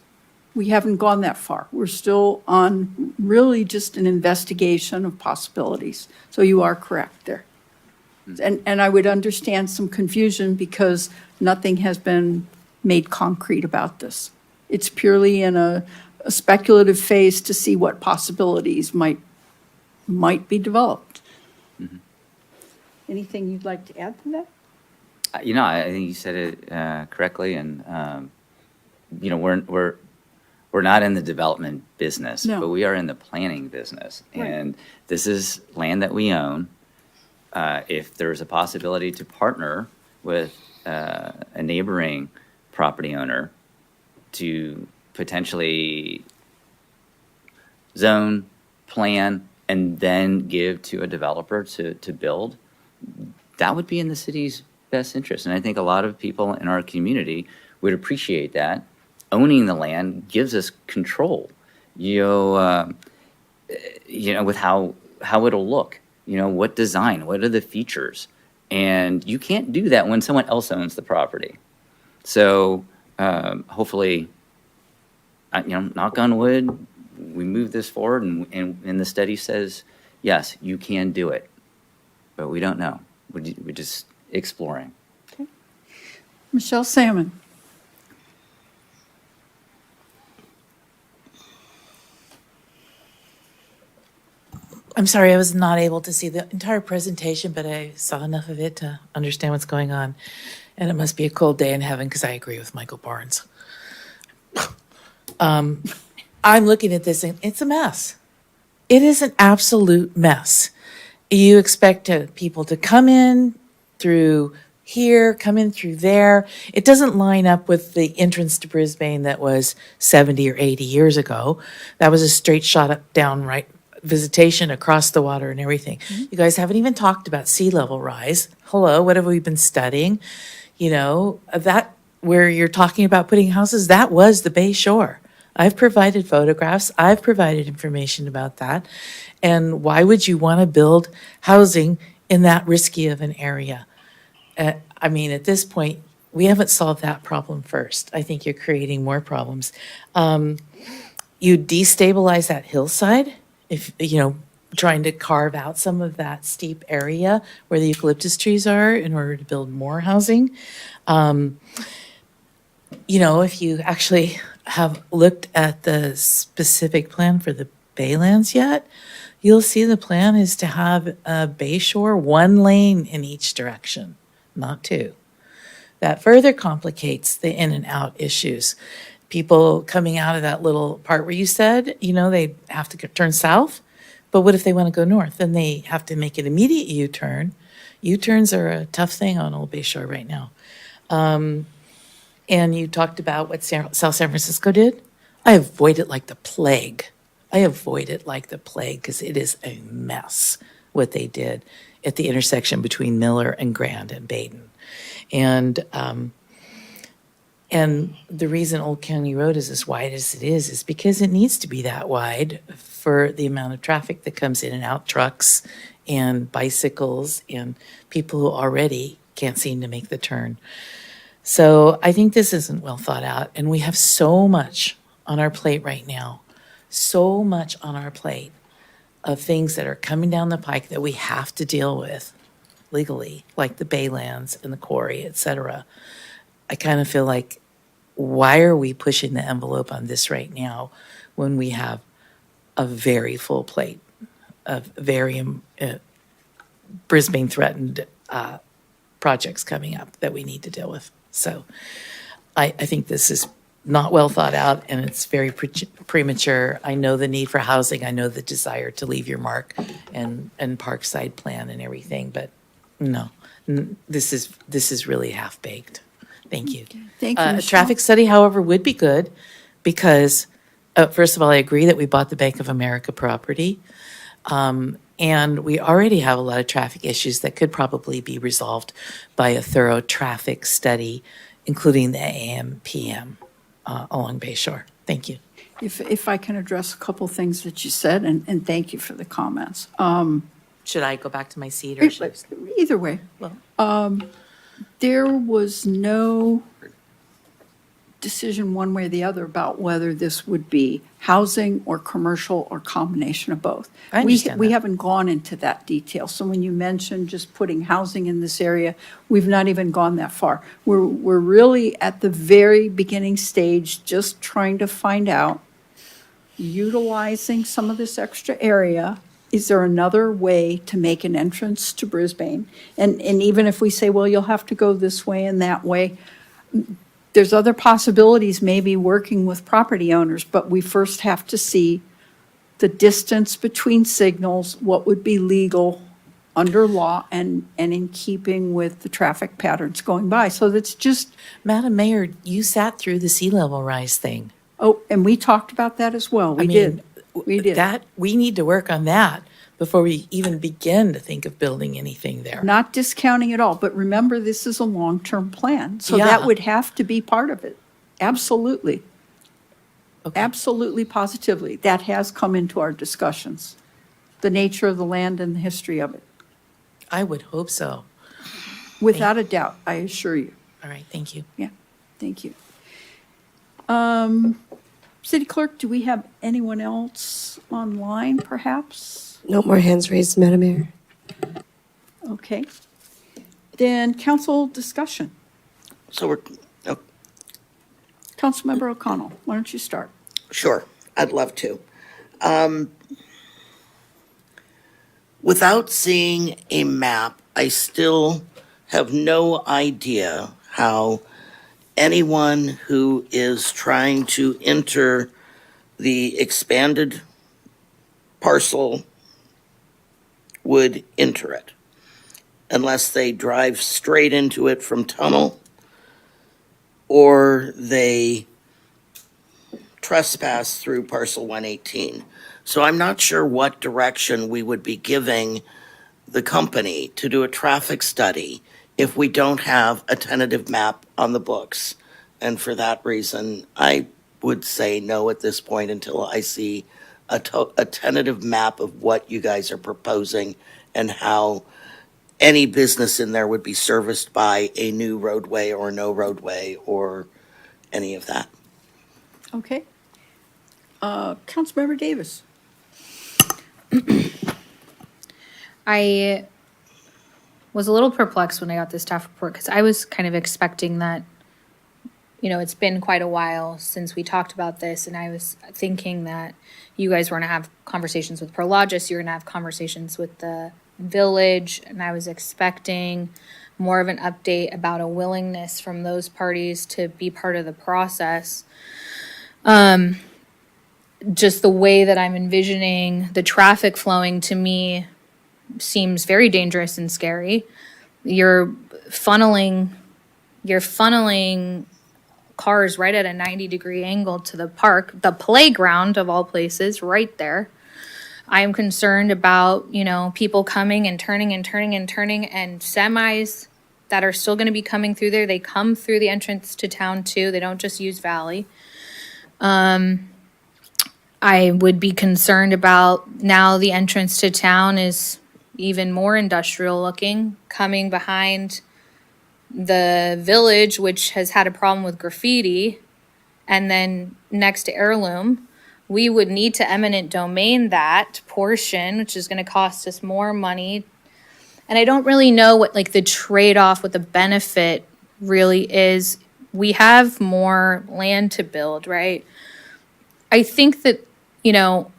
We haven't gone that far. We're still on really just an investigation of possibilities. So you are correct there. And I would understand some confusion because nothing has been made concrete about this. It's purely in a speculative phase to see what possibilities might be developed. Anything you'd like to add to that? I think you said it correctly, and we're not in the development business, No. but we are in the planning business, Right. and this is land that we own. If there's a possibility to partner with a neighboring property owner to potentially zone, plan, and then give to a developer to build, that would be in the city's best interest. And I think a lot of people in our community would appreciate that. Owning the land gives us control, with how it'll look, what design, what are the features. And you can't do that when someone else owns the property. So hopefully, knock on wood, we move this forward and the study says, yes, you can do it. But we don't know. We're just exploring. Michelle Salmon. I'm sorry, I was not able to see the entire presentation, but I saw enough of it to understand what's going on. And it must be a cold day in heaven because I agree with Michael Barnes. I'm looking at this and it's a mess. It is an absolute mess. You expect people to come in through here, come in through there. It doesn't line up with the entrance to Brisbane that was 70 or 80 years ago. That was a straight shot up, down, right visitation across the water and everything. You guys haven't even talked about sea level rise. Hello, what have we been studying? That where you're talking about putting houses, that was the Bay Shore. I've provided photographs. I've provided information about that. And why would you want to build housing in that risky of an area? At this point, we haven't solved that problem first. I think you're creating more problems. You destabilize that hillside if, trying to carve out some of that steep area where the eucalyptus trees are in order to build more housing. If you actually have looked at the specific plan for the Baylands yet, you'll see the plan is to have a Bayshore 1 lane in each direction, not 2. That further complicates the in and out issues. People coming out of that little part where you said, they have to turn south. But what if they want to go north? Then they have to make an immediate U-turn. U-turns are a tough thing on Old Bayshore right now. And you talked about what South San Francisco did. I avoid it like the plague. Because it is a mess what they did at the intersection between Miller and Grand and Baden. And And the reason Old County Road is as wide as it is because it needs to be that wide for the amount of traffic that comes in and out, trucks and bicycles and people who already can't seem to make the turn. So I think this isn't well thought out, and we have so much on our plate right now, so much on our plate of things that are coming down the pike that we have to deal with legally, like the Baylands and the quarry, et cetera. I kind of feel like, why are we pushing the envelope on this right now when we have a very full plate of very Brisbane threatened projects coming up that we need to deal with? So I think this is not well thought out, and it's very premature. I know the need for housing. I know the desire to leave your mark and Parkside plan and everything, but no, this is really half-baked. Thank you. Thank you, A Michelle. traffic study, however, would be good because, first of all, I agree that we bought the Bank of America property. And we already have a lot of traffic issues that could probably be resolved by a thorough traffic study, including the AM, PM along Bayshore. Thank you. If I can address a couple things that you said, and thank you for the comments. Should I go back to my seat or should Either way. There was no decision one way or the other about whether this would be housing or commercial or combination of both. I understand We that. haven't gone into that detail. So when you mentioned just putting housing in this area, we've not even gone that far. We're really at the very beginning stage, just trying to find out, utilizing some of this extra area, is there another way to make an entrance to Brisbane? And even if we say, well, you'll have to go this way and that way, there's other possibilities, maybe working with property owners, but we first have to see the distance between signals, what would be legal under law and in keeping with the traffic patterns going by. So that's just, Madam Mayor, you sat through the sea level rise thing. oh, and we talked about that as well. We did. We did. That, we need to work on that before we even begin to think of building anything there. Not discounting it all, but remember, this is a long-term plan. So Yeah. that would have to be part of it. Absolutely. Absolutely, positively. That has come into our discussions. The nature of the land and the history of it. I would hope so. Without a doubt, I assure you. All right, thank you. Yeah, thank you. City Clerk, do we have anyone else online, perhaps? No more hands raised, Madam Mayor. Okay. Then council discussion. So we're, oh, Councilmember O'Connell, why don't you start? sure, I'd love to. Without seeing a map, I still have no idea how anyone who is trying to enter the expanded parcel would enter it unless they drive straight into it from tunnel or they trespass through parcel 118. So I'm not sure what direction we would be giving the company to do a traffic study if we don't have a tentative map on the books. And for that reason, I would say no at this point until I see a tentative map of what you guys are proposing and how any business in there would be serviced by a new roadway or no roadway or any of that. Okay. Councilmember Davis. I was a little perplexed when I got this staff report because I was kind of expecting that, you know, it's been quite a while since we talked about this, and I was thinking that you guys were going to have conversations with Prologis, you're going to have conversations with the village, and I was expecting more of an update about a willingness from those parties to be part of the process. Just the way that I'm envisioning the traffic flowing to me seems very dangerous and scary. You're funneling cars right at a 90-degree angle to the park, the playground of all places, right there. I am concerned about, you know, people coming and turning and turning and turning and semis that are still going to be coming through there. They come through the entrance to town too. They don't just use Valley. I would be concerned about now the entrance to town is even more industrial looking, coming behind the village, which has had a problem with graffiti, and then next to Heirloom. We would need to eminent domain that portion, which is going to cost us more money. And I don't really know what like the trade-off, what the benefit really is. We have more land to build, right? I think that, you know,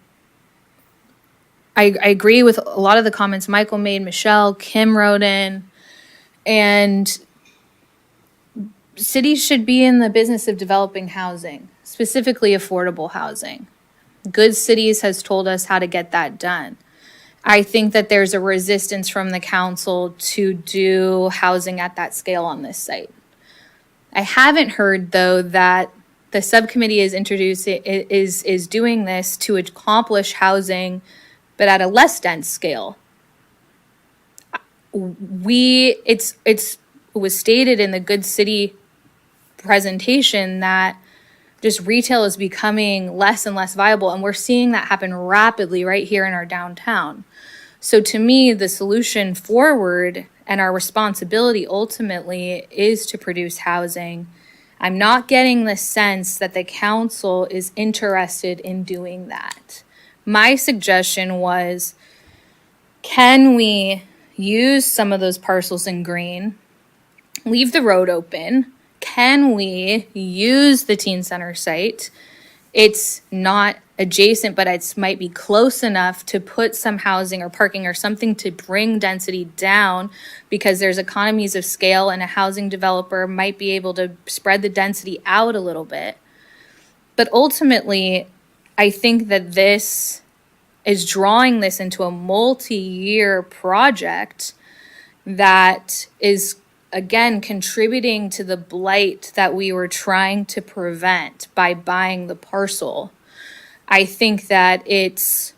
I agree with a lot of the comments Michael made, Michelle, Kim wrote in, and cities should be in the business of developing housing, specifically affordable housing. Good Cities has told us how to get that done. I think that there's a resistance from the council to do housing at that scale on this site. I haven't heard, though, that the subcommittee is doing this to accomplish housing, but at a less dense scale. It was stated in the Good City presentation that just retail is becoming less and less viable, and we're seeing that happen rapidly right here in our downtown. So to me, the solution forward and our responsibility ultimately is to produce housing. I'm not getting the sense that the council is interested in doing that. My suggestion was, can we use some of those parcels in green, leave the road open? Can we use the teen center site? It's not adjacent, but it might be close enough to put some housing or parking or something to bring density down, because there's economies of scale and a housing developer might be able to spread the density out a little bit. But ultimately, I think that this is drawing this into a multi-year project that is, again, contributing to the blight that we were trying to prevent by buying the parcel. I think that it's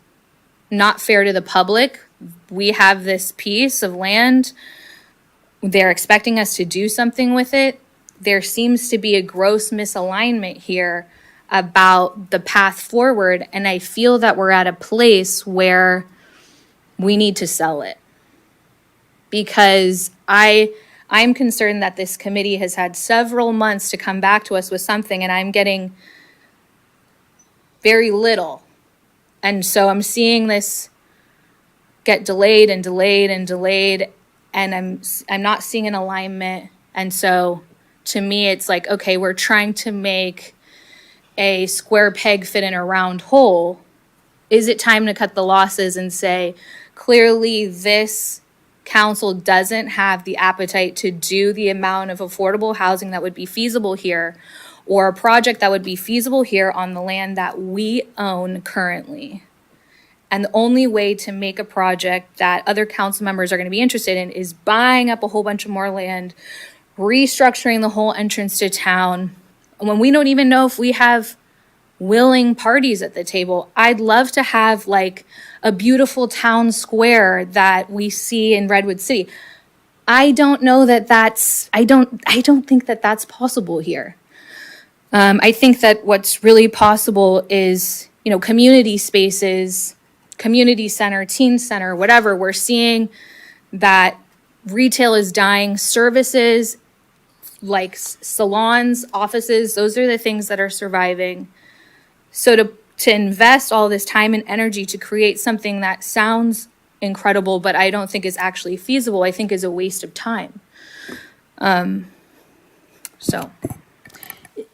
not fair to the public. We have this piece of land. They're expecting us to do something with it. There seems to be a gross misalignment here about the path forward, and I feel that we're at a place where we need to sell it. Because I'm concerned that this committee has had several months to come back to us with something, and I'm getting very little. And so I'm seeing this get delayed and delayed and delayed, and I'm not seeing an alignment. And so to me, it's like, okay, we're trying to make a square peg fit in a round hole. Is it time to cut the losses and say, clearly this council doesn't have the appetite to do the amount of affordable housing that would be feasible here, or a project that would be feasible here on the land that we own currently? And the only way to make a project that other council members are going to be interested in is buying up a whole bunch of more land, restructuring the whole entrance to town, when we don't even know if we have willing parties at the table. I'd love to have like a beautiful town square that we see in Redwood City. I don't know that I don't think that that's possible here. I think that what's really possible is, you know, community spaces, community center, teen center, whatever. We're seeing that retail is dying. Services like salons, offices, those are the things that are surviving. So to invest all this time and energy to create something that sounds incredible, but I don't think is actually feasible, I think is a waste of time. So.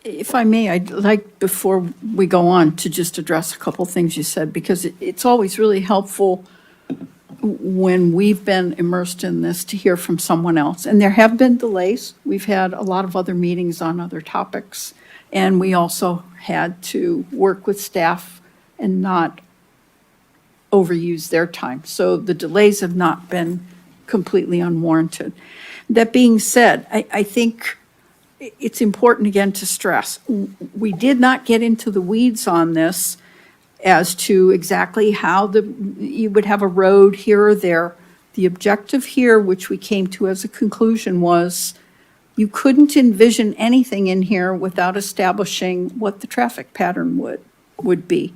If I may, I'd like, before we go on, to just address a couple things you said, because it's always really helpful when we've been immersed in this to hear from someone else. And there have been delays. We've had a lot of other meetings on other topics, and we also had to work with staff and not overuse their time. So the delays have not been completely unwarranted. That being said, I think it's important again to stress, we did not get into the weeds on this as to exactly how you would have a road here or there. The objective here, which we came to as a conclusion, was you couldn't envision anything in here without establishing what the traffic pattern would be.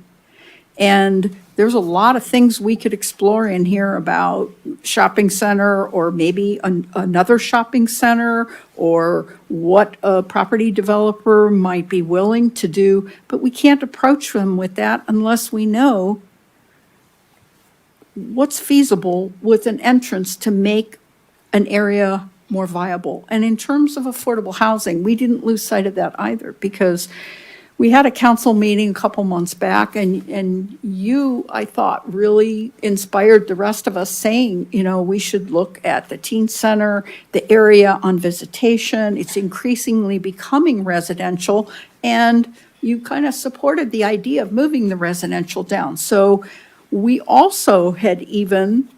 And there's a lot of things we could explore in here about shopping center, or maybe another shopping center, or what a property developer might be willing to do. But we can't approach them with that unless we know what's feasible with an entrance to make an area more viable. And in terms of affordable housing, we didn't lose sight of that either, because we had a council meeting a couple months back, and you, I thought, really inspired the rest of us, saying, you know, we should look at the teen center, the area on visitation. It's increasingly becoming residential, and you kind of supported the idea of moving the residential down. So we also had even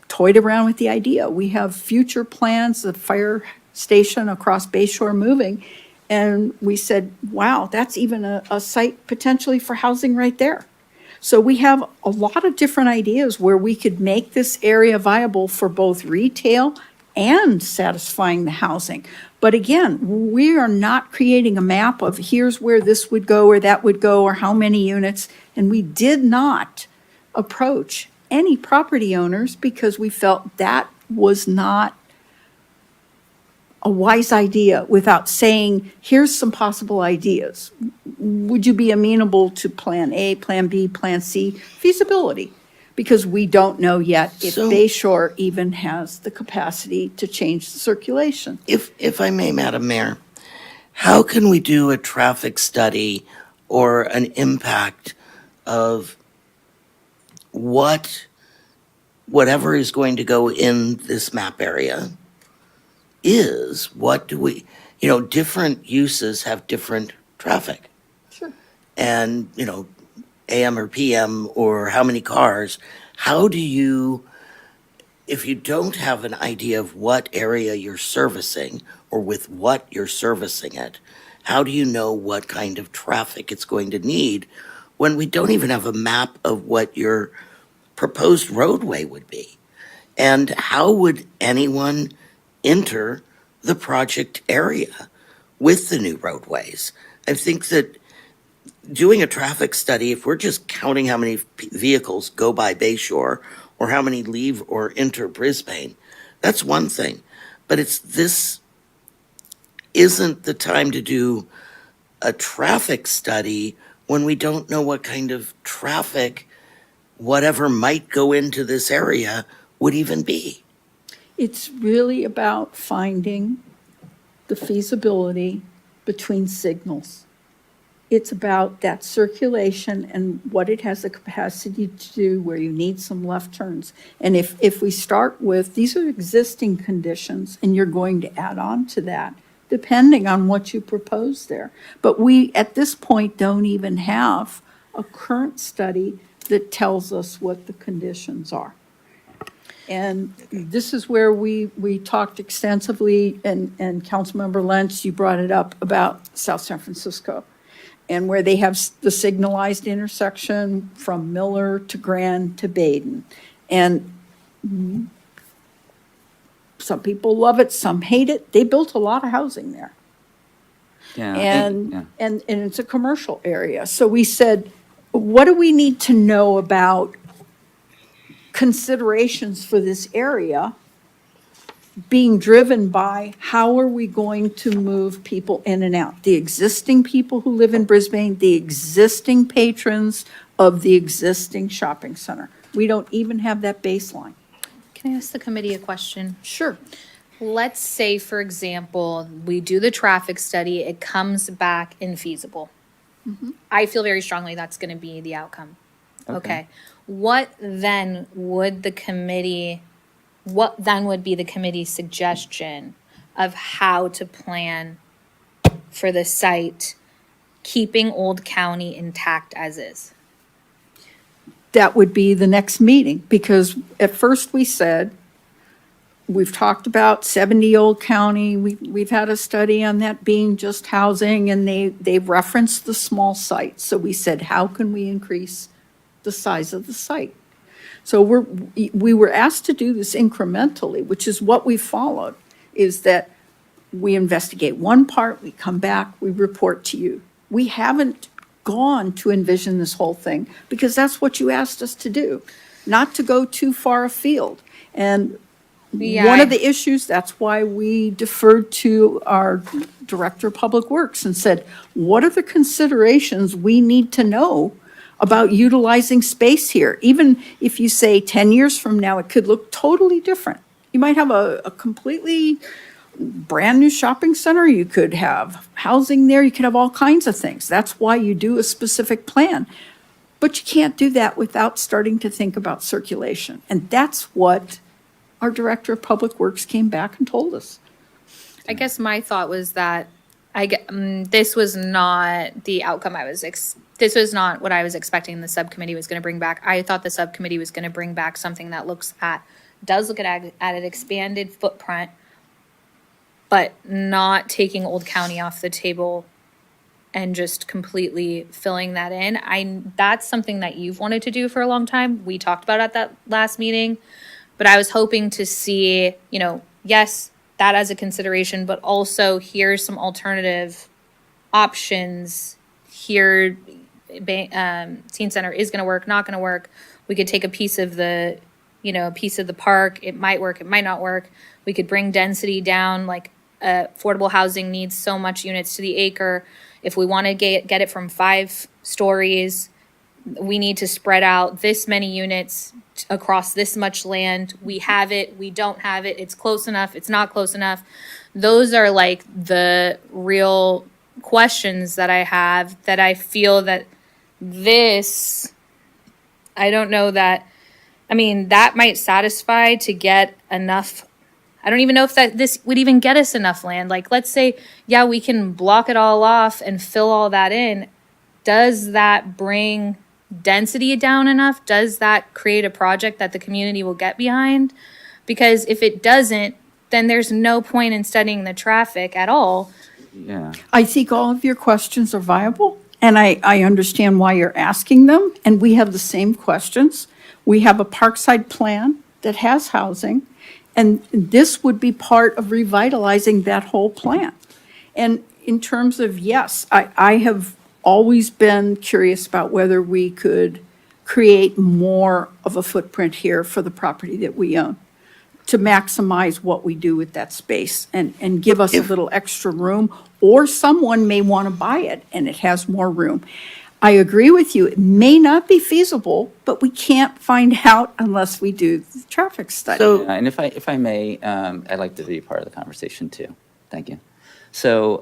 toyed around with the idea. We have future plans, the fire station across Bayshore moving, and we said, wow, that's even a site potentially for housing right there. So we have a lot of different ideas where we could make this area viable for both retail and satisfying the housing. But again, we are not creating a map of here's where this would go or that would go or how many units. And we did not approach any property owners because we felt that was not a wise idea without saying, here's some possible ideas. Would you be amenable to plan A, plan B, plan C? Feasibility. Because we don't know yet if Bayshore even has the capacity to change the circulation. If I may, Madam Mayor, how can we do a traffic study or an impact of whatever is going to go in this map area is, what do we, different uses have different traffic. Sure. And, AM or PM or how many cars, how do you, if you don't have an idea of what area you're servicing or with what you're servicing it, how do you know what kind of traffic it's going to need when we don't even have a map of what your proposed roadway would be? And how would anyone enter the project area with the new roadways? I think that doing a traffic study, if we're just counting how many vehicles go by Bayshore or how many leave or enter Brisbane, that's one thing. But this isn't the time to do a traffic study when we don't know what kind of traffic whatever might go into this area would even be. It's really about finding the feasibility between signals. It's about that circulation and what it has the capacity to do where you need some left turns. And if we start with, these are existing conditions and you're going to add on to that, depending on what you propose there. But we, at this point, don't even have a current study that tells us what the conditions are. And this is where we talked extensively, and Councilmember Lentz, you brought it up about South San Francisco, and where they have the signalized intersection from Miller to Grand to Baden. And some people love it, some hate it. They built a lot of housing there. Yeah. And it's a commercial area. So we said, what do we need to know about considerations for this area being driven by how are we going to move people in and out? The existing people who live in Brisbane, the existing patrons of the existing shopping center. We don't even have that baseline. Can I ask the committee a question? Sure. Let's say, for example, we do the traffic study, it comes back infeasible. I feel very strongly that's going to be the outcome. Okay. What then would be the committee's suggestion of how to plan for the site, keeping Old County intact as is? That would be the next meeting, because at first we said, we've talked about 70 Old County. We've had a study on that being just housing, and they referenced the small sites. So we said, how can we increase the size of the site? So we were asked to do this incrementally, which is what we followed, is that we investigate one part, we come back, we report to you. We haven't gone to envision this whole thing because that's what you asked us to do, not to go too far afield. And one of the issues, that's why we deferred to our Director of Public Works and said, what are the considerations we need to know about utilizing space here? Even if you say 10 years from now, it could look totally different. You might have a completely brand new shopping center. You could have housing there. You could have all kinds of things. That's why you do a specific plan. But you can't do that without starting to think about circulation. And that's what our Director of Public Works came back and told us. I guess my thought was that this was not the outcome this was not what I was expecting the subcommittee was going to bring back. I thought the subcommittee was going to bring back something that does look at an expanded footprint, but not taking Old County off the table and just completely filling that in. That's something that you've wanted to do for a long time. We talked about it at that last meeting, but I was hoping to see, yes, that as a consideration, but also here's some alternative options here. Teen Center is going to work, not going to work. We could take a piece of the park. It might work, it might not work. We could bring density down, like affordable housing needs so much units to the acre. If we want to get it from 5 stories, we need to spread out this many units across this much land. We have it, we don't have it, it's close enough, it's not close enough. Those are like the real questions that I have, that I feel that I don't know that, that might satisfy to get enough. I don't even know if this would even get us enough land. Like, let's say, yeah, we can block it all off and fill all that in. Does that bring density down enough? Does that create a project that the community will get behind? Because if it doesn't, then there's no point in studying the traffic at all. Yeah. I think all of your questions are viable, and I understand why you're asking them, and we have the same questions. We have a Parkside plan that has housing, and this would be part of revitalizing that whole plan. And in terms of, yes, I have always been curious about whether we could create more of a footprint here for the property that we own to maximize what we do with that space and give us a little extra room, or someone may want to buy it and it has more room. I agree with you. It may not be feasible, but we can't find out unless we do the traffic study. And if I may, I'd like to be part of the conversation too. Thank you. So,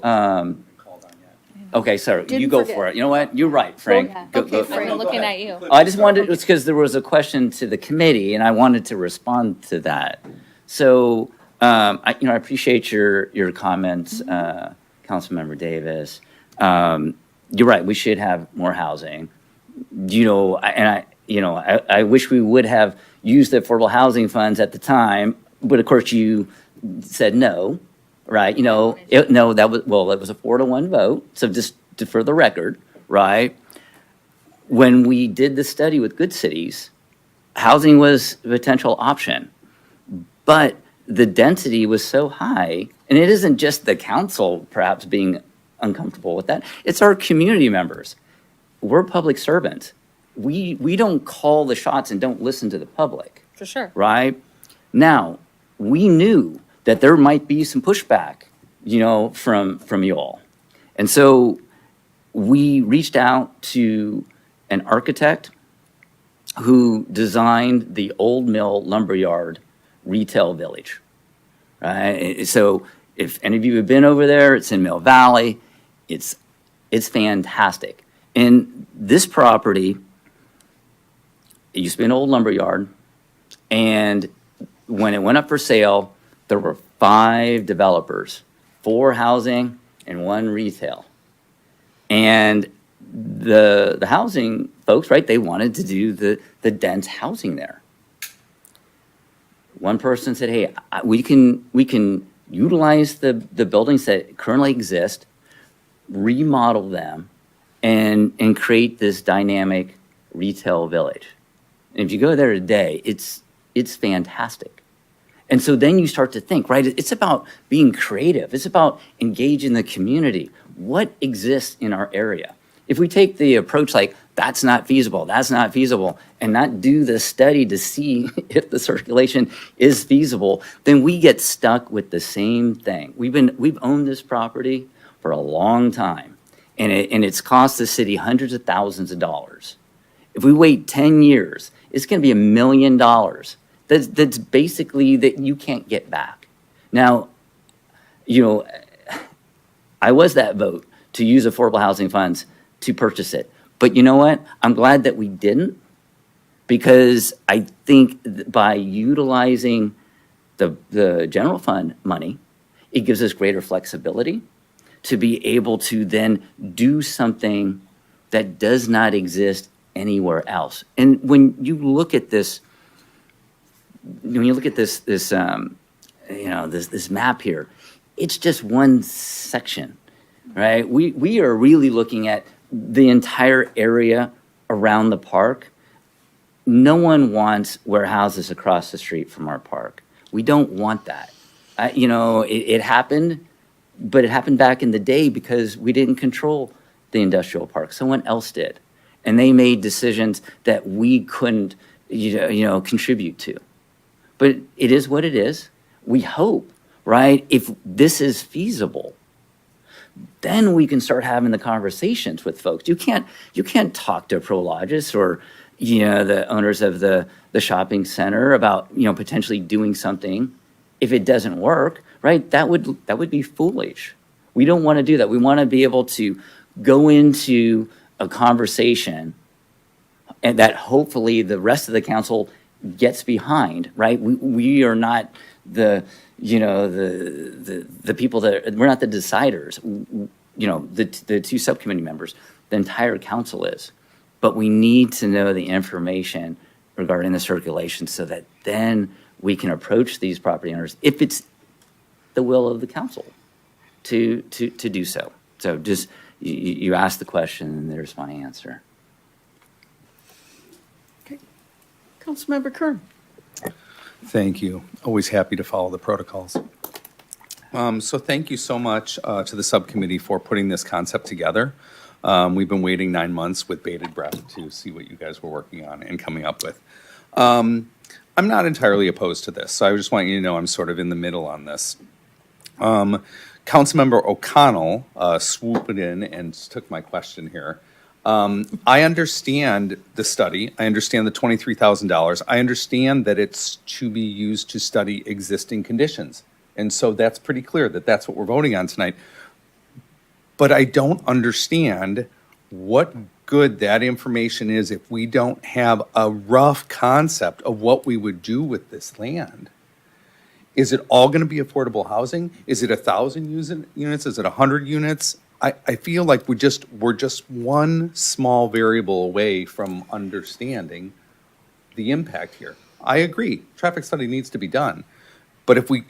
okay, sorry, you go for it. You know what? You're right, Frank. Okay, Frank, I'm looking at you. I just wanted, it's because there was a question to the committee, and I wanted to respond to that. So, I appreciate your comments, Councilmember Davis. You're right, we should have more housing. I wish we would have used the affordable housing funds at the time, but of course you said no, right? It was a 4-1 vote, so just for the record, right? When we did the study with Good Cities, housing was a potential option, but the density was so high, and it isn't just the council perhaps being uncomfortable with that. It's our community members. We're public servants. We don't call the shots and don't listen to the public. For sure. Right? Now, we knew that there might be some pushback, from you all. And so we reached out to an architect who designed the Old Mill Lumberyard Retail Village. Right? So if any of you have been over there, it's in Mill Valley. It's fantastic. And this property, it used to be an old lumber yard, and when it went up for sale, there were 5 developers, 4 housing and 1 retail. And the housing folks, right, they wanted to do the dense housing there. One person said, hey, we can utilize the buildings that currently exist, remodel them, and create this dynamic retail village. And if you go there today, it's fantastic. And so then you start to think, right? It's about being creative. It's about engaging the community. What exists in our area? If we take the approach like, that's not feasible, and not do the study to see if the circulation is feasible, then we get stuck with the same thing. We've owned this property for a long time, and it's cost the city hundreds of thousands of dollars. If we wait 10 years, it's going to be $1 million. That's basically that you can't get back. Now, I was that vote to use affordable housing funds to purchase it. But you know what? I'm glad that we didn't, because I think by utilizing the general fund money, it gives us greater flexibility to be able to then do something that does not exist anywhere else. And when you look at this, this map here, it's just one section, right? We are really looking at the entire area around the park. No one wants warehouses across the street from our park. We don't want that. It happened, but it happened back in the day because we didn't control the industrial park. Someone else did. And they made decisions that we couldn't, contribute to. But it is what it is. We hope, right, if this is feasible, then we can start having the conversations with folks. You can't talk to Prologis or, the owners of the shopping center about, potentially doing something if it doesn't work, right? That would be foolish. We don't want to do that. We want to be able to go into a conversation and that hopefully the rest of the council gets behind, right? We are not the people that, we're not the deciders, the two subcommittee members, the entire council is. But we need to know the information regarding the circulation so that then we can approach these property owners if it's the will of the council to do so. So just, you ask the question and there's my answer. Okay. Councilmember Kern. Thank you. Always happy to follow the protocols. So thank you so much to the subcommittee for putting this concept together. We've been waiting 9 months with bated breath to see what you guys were working on and coming up with. I'm not entirely opposed to this, so I just want you to know I'm sort of in the middle on this. Councilmember O'Connell swooped in and took my question here. I understand the study. I understand the $23,000. I understand that it's to be used to study existing conditions. And so that's pretty clear that that's what we're voting on tonight. But I don't understand what good that information is if we don't have a rough concept of what we would do with this land. Is it all going to be affordable housing? Is it 1,000 units? Is it 100 units? I feel like we're just one small variable away from understanding the impact here. I agree, traffic study needs to be done. But if we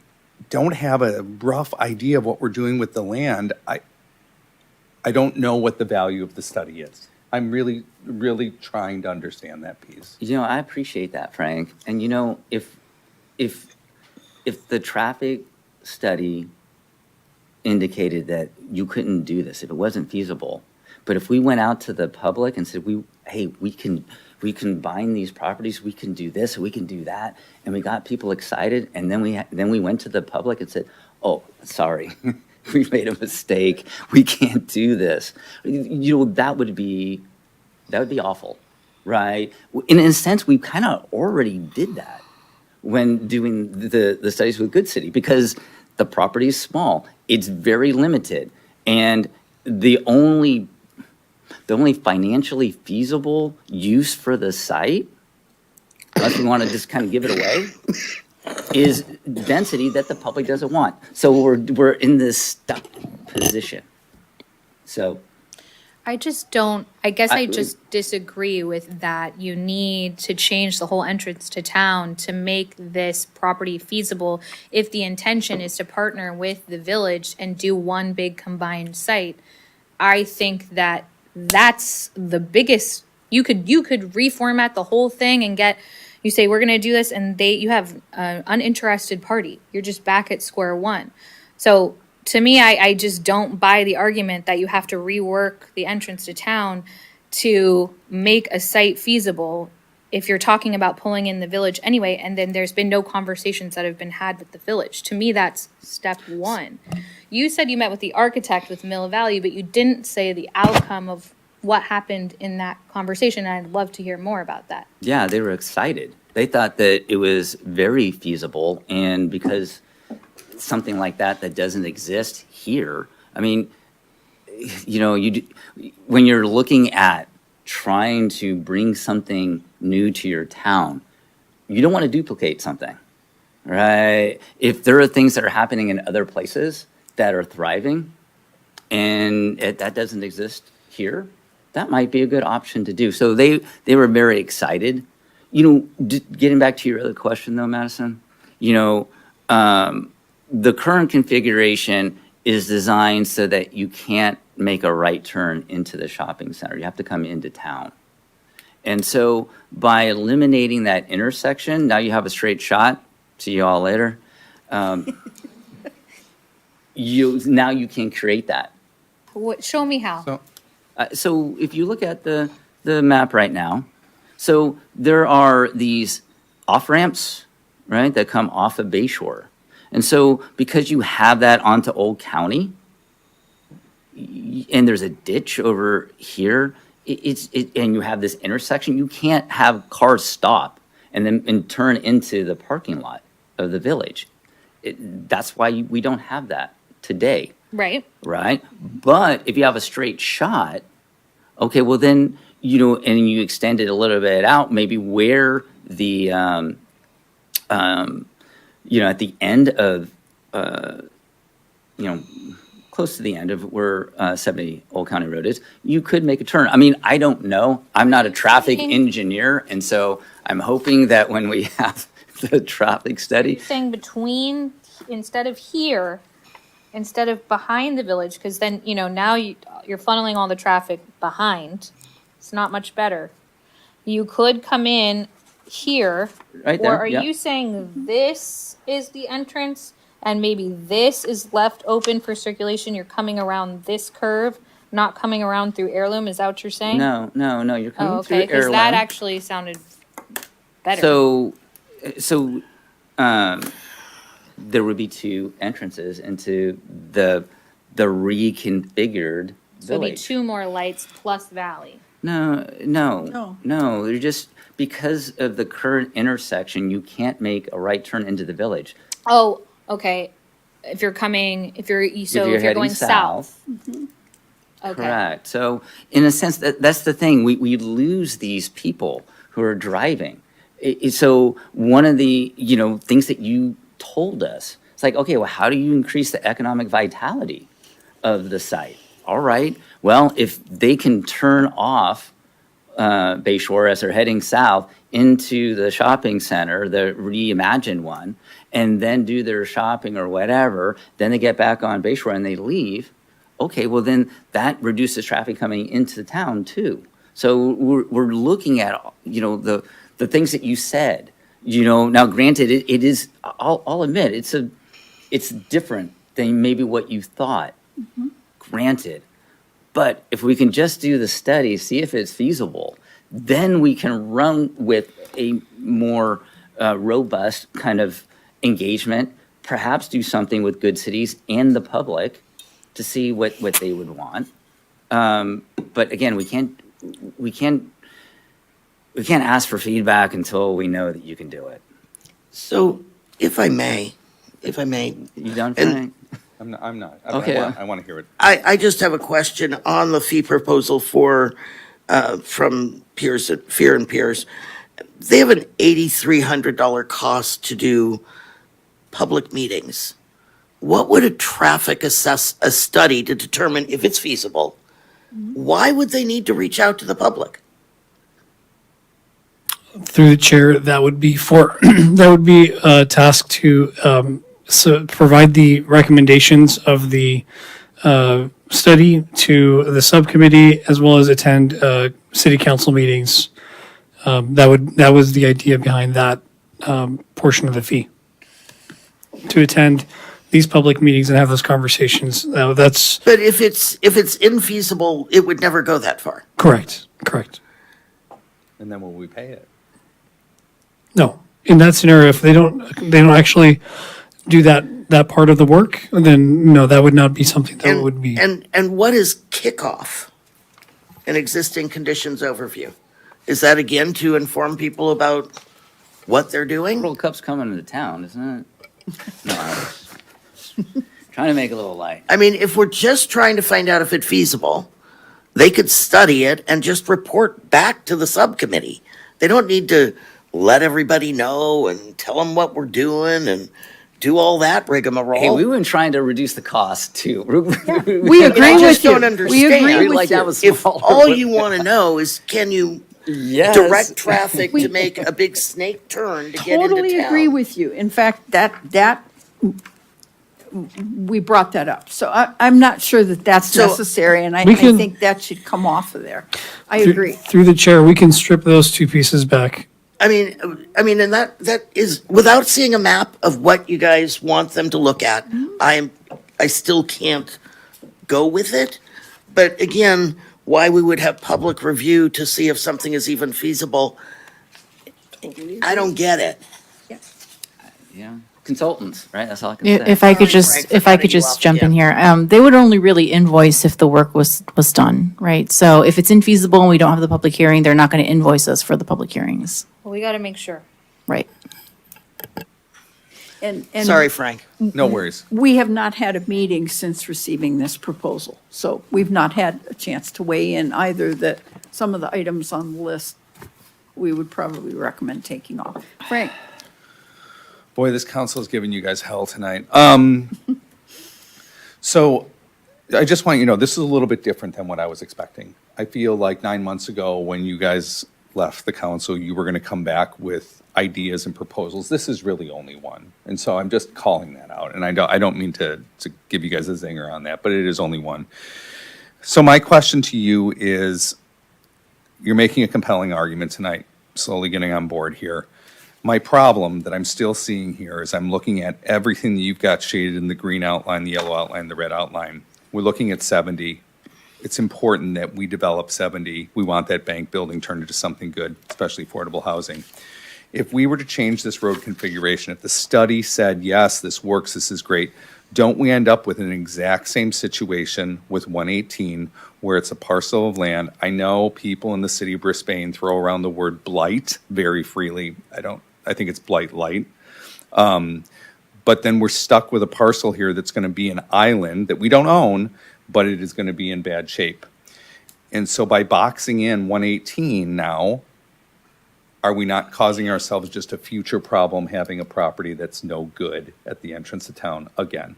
don't have a rough idea of what we're doing with the land, I don't know what the value of the study is. I'm really, really trying to understand that piece. I appreciate that, Frank. And if the traffic study indicated that you couldn't do this, if it wasn't feasible, but if we went out to the public and said, we can bind these properties, we can do this, we can do that, and we got people excited, and then we went to the public and said, oh, sorry, we made a mistake, we can't do this. That would be awful, right? In a sense, we kind of already did that when doing the studies with Good City, because the property is small, it's very limited, and the only financially feasible use for the site, unless we want to just kind of give it away, is density that the public doesn't want. So we're in this stuck position. So I just disagree with that. You need to change the whole entrance to town to make this property feasible if the intention is to partner with the village and do one big combined site. I think that that's the biggest You could reformat the whole thing and you say, we're going to do this, and you have an uninterested party. You're just back at square one. So to me, I just don't buy the argument that you have to rework the entrance to town to make a site feasible if you're talking about pulling in the village anyway, and then there's been no conversations that have been had with the village. To me, that's step one. You said you met with the architect with Mill Valley, but you didn't say the outcome of what happened in that conversation. And I'd love to hear more about that. Yeah, they were excited. They thought that it was very feasible, and because something like that doesn't exist here, I mean, when you're looking at trying to bring something new to your town, you don't want to duplicate something, right? If there are things that are happening in other places that are thriving and that doesn't exist here, that might be a good option to do. So they were very excited. Getting back to your other question though, Madison, the current configuration is designed so that you can't make a right turn into the shopping center. You have to come into town. And so by eliminating that intersection, now you have a straight shot. See you all later. Now you can create that. Show me how. So if you look at the map right now, so there are these off-ramps, right, that come off of Bayshore. And so because you have that onto Old County, and there's a ditch over here, and you have this intersection, you can't have cars stop and turn into the parking lot of the village. That's why we don't have that today. Right. Right. But if you have a straight shot, okay, well then, and you extend it a little bit out, maybe where the, at the end of, close to the end of where 70 Old County Road is, you could make a turn. I mean, I don't know. I'm not a traffic engineer, and so I'm hoping that when we have the traffic study. You're saying between, instead of here, instead of behind the village, because then, now you're funneling all the traffic behind. It's not much better. You could come in here. Right there, Or are you saying this is the entrance and maybe this is left open for circulation? You're coming around this curve, not coming around through Heirloom? Is that what you're saying? No, you're coming through okay, because Heirloom. that actually sounded better. So there would be two entrances into the reconfigured So it'd be village. 2 more lights plus Valley. No. They're just, because of the current intersection, you can't make a right turn into the village. Oh, okay. If you're going heading south. Okay. Correct. So in a sense, that's the thing. We lose these people who are driving. So one of the things that you told us, it's like, okay, well, how do you increase the economic vitality of the site? All right. Well, if they can turn off Bayshore as they're heading south into the shopping center, the reimagined one, and then do their shopping or whatever, then they get back on Bayshore and they leave. Okay, well then that reduces traffic coming into town too. So we're looking at the things that you said. Now granted, it is. I'll admit it's different than maybe what you thought. Granted, but if we can just do the study, see if it's feasible, then we can run with a more robust kind of engagement. Perhaps do something with Good Cities and the public to see what they would want. But again, we can't ask for feedback until we know that you can do it. So, if I may. You done, Frank? I'm not. Okay. I want to hear it. I just have a question on the fee proposal from Fear and Pierce. They have an $8,300 cost to do public meetings. What would a traffic assess a study to determine if it's feasible? Why would they need to reach out to the public? Through the chair, that would be a task to provide the recommendations of the study to the subcommittee as well as attend city council meetings. That was the idea behind that portion of the fee. To attend these public meetings and have those conversations. That's But if it's infeasible, it would never go that far. correct. And then will we pay it? No, in that scenario, if they don't actually do that part of the work, then no, that would not be something that would be. And what is kickoff? An existing conditions overview? Is that again to inform people about what they're doing? World Cup's coming into town, isn't it? No, I was trying to make it a little light. I mean, if we're just trying to find out if it's feasible, they could study it and just report back to the subcommittee. They don't need to let everybody know and tell them what we're doing and do all that rigmarole. Hey, we've been trying to reduce the cost too. We agree I with just you. don't We understand. agree with Like you. that was If smaller. all you want to know is can you Yes. direct traffic to make a big snake turn to get into town? Totally agree with you. In fact, that we brought that up. So I'm not sure that that's So- necessary, and I We can- think that should come off of there. I agree. Through the chair, we can strip those two pieces back. I mean, and that is, without seeing a map of what you guys want them to look at, I still can't go with it. But again, why we would have public review to see if something is even feasible, I don't get it. Yeah, consultants, right? That's all I can say. If I could Sorry, just, Frank, if for I cutting could you just off jump in again. here, they would only really invoice if the work was done, right? So if it's infeasible and we don't have the public hearing, they're not going to invoice us for the public hearings, Well, we got to make sure. right? And Sorry, Frank. No worries. we have not had a meeting since receiving this proposal. So we've not had a chance to weigh in either that some of the items on the list we would probably recommend taking off. Frank? Boy, this council is giving you guys hell tonight. So I just want you to know, this is a little bit different than what I was expecting. I feel like 9 months ago, when you guys left the council, you were going to come back with ideas and proposals. This is really only one. And so I'm just calling that out. And I don't mean to give you guys a zinger on that, but it is only one. So my question to you is, you're making a compelling argument tonight, slowly getting on board here. My problem that I'm still seeing here is I'm looking at everything that you've got shaded in the green outline, the yellow outline, the red outline. We're looking at 70. It's important that we develop 70. We want that bank building turned into something good, especially affordable housing. If we were to change this road configuration, if the study said, yes, this works, this is great, don't we end up with an exact same situation with 118 where it's a parcel of land? I know people in the city of Brisbane throw around the word blight very freely. I think it's blight light. But then we're stuck with a parcel here that's going to be an island that we don't own, but it is going to be in bad shape. And so by boxing in 118 now, are we not causing ourselves just a future problem having a property that's no good at the entrance to town again?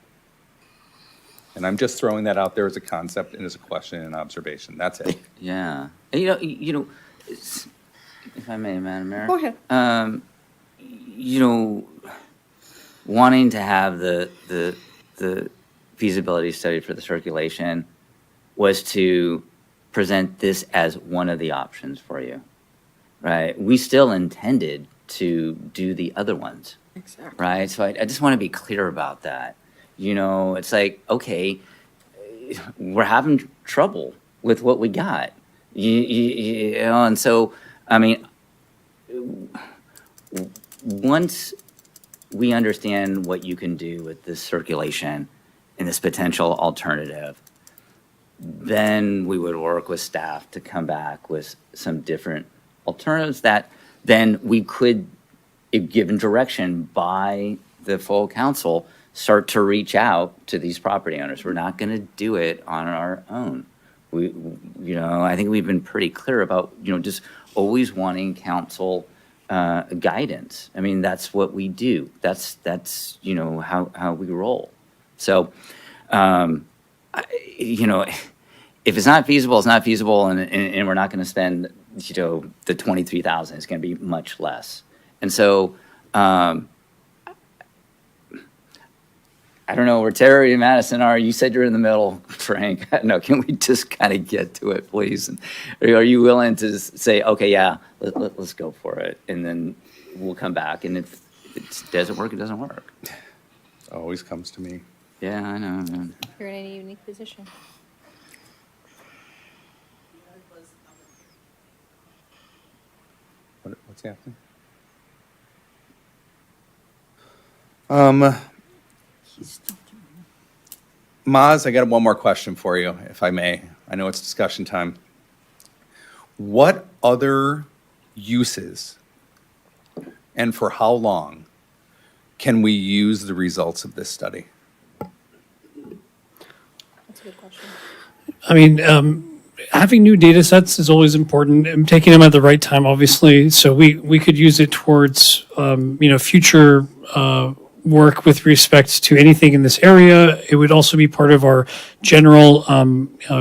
And I'm just throwing that out there as a concept and as a question and observation. That's it. Yeah. And if I may, Madam Mayor. Go ahead. Wanting to have the feasibility study for the circulation was to present this as one of the options for you, right? We still intended to do the other ones, right? So I just want to be clear about that. It's like, okay, we're having trouble with what we got, and so, I mean, once we understand what you can do with this circulation and this potential alternative, then we would work with staff to come back with some different alternatives that then we could, if given direction by the full council, start to reach out to these property owners. We're not going to do it on our own. I think we've been pretty clear about, just always wanting council guidance. I mean, that's what we do. That's how we roll. So, if it's not feasible, it's not feasible, and we're not going to spend, the 23,000. It's going to be much less. And so, I don't know where Terry and Madison are. You said you're in the middle, Frank. No, can we just kind of get to it, please? And are you willing to say, okay, yeah, let's go for it, and then we'll come back, and if it doesn't work, it doesn't work. Always comes to me. Yeah, I know, man. You're in a unique position. What's happening? Maz, I got one more question for you, if I may. I know it's discussion time. What other uses and for how long can we use the results of this study? That's a good question. I mean, having new data sets is always important, and taking them at the right time, obviously. So we could use it towards, future work with respect to anything in this area. It would also be part of our general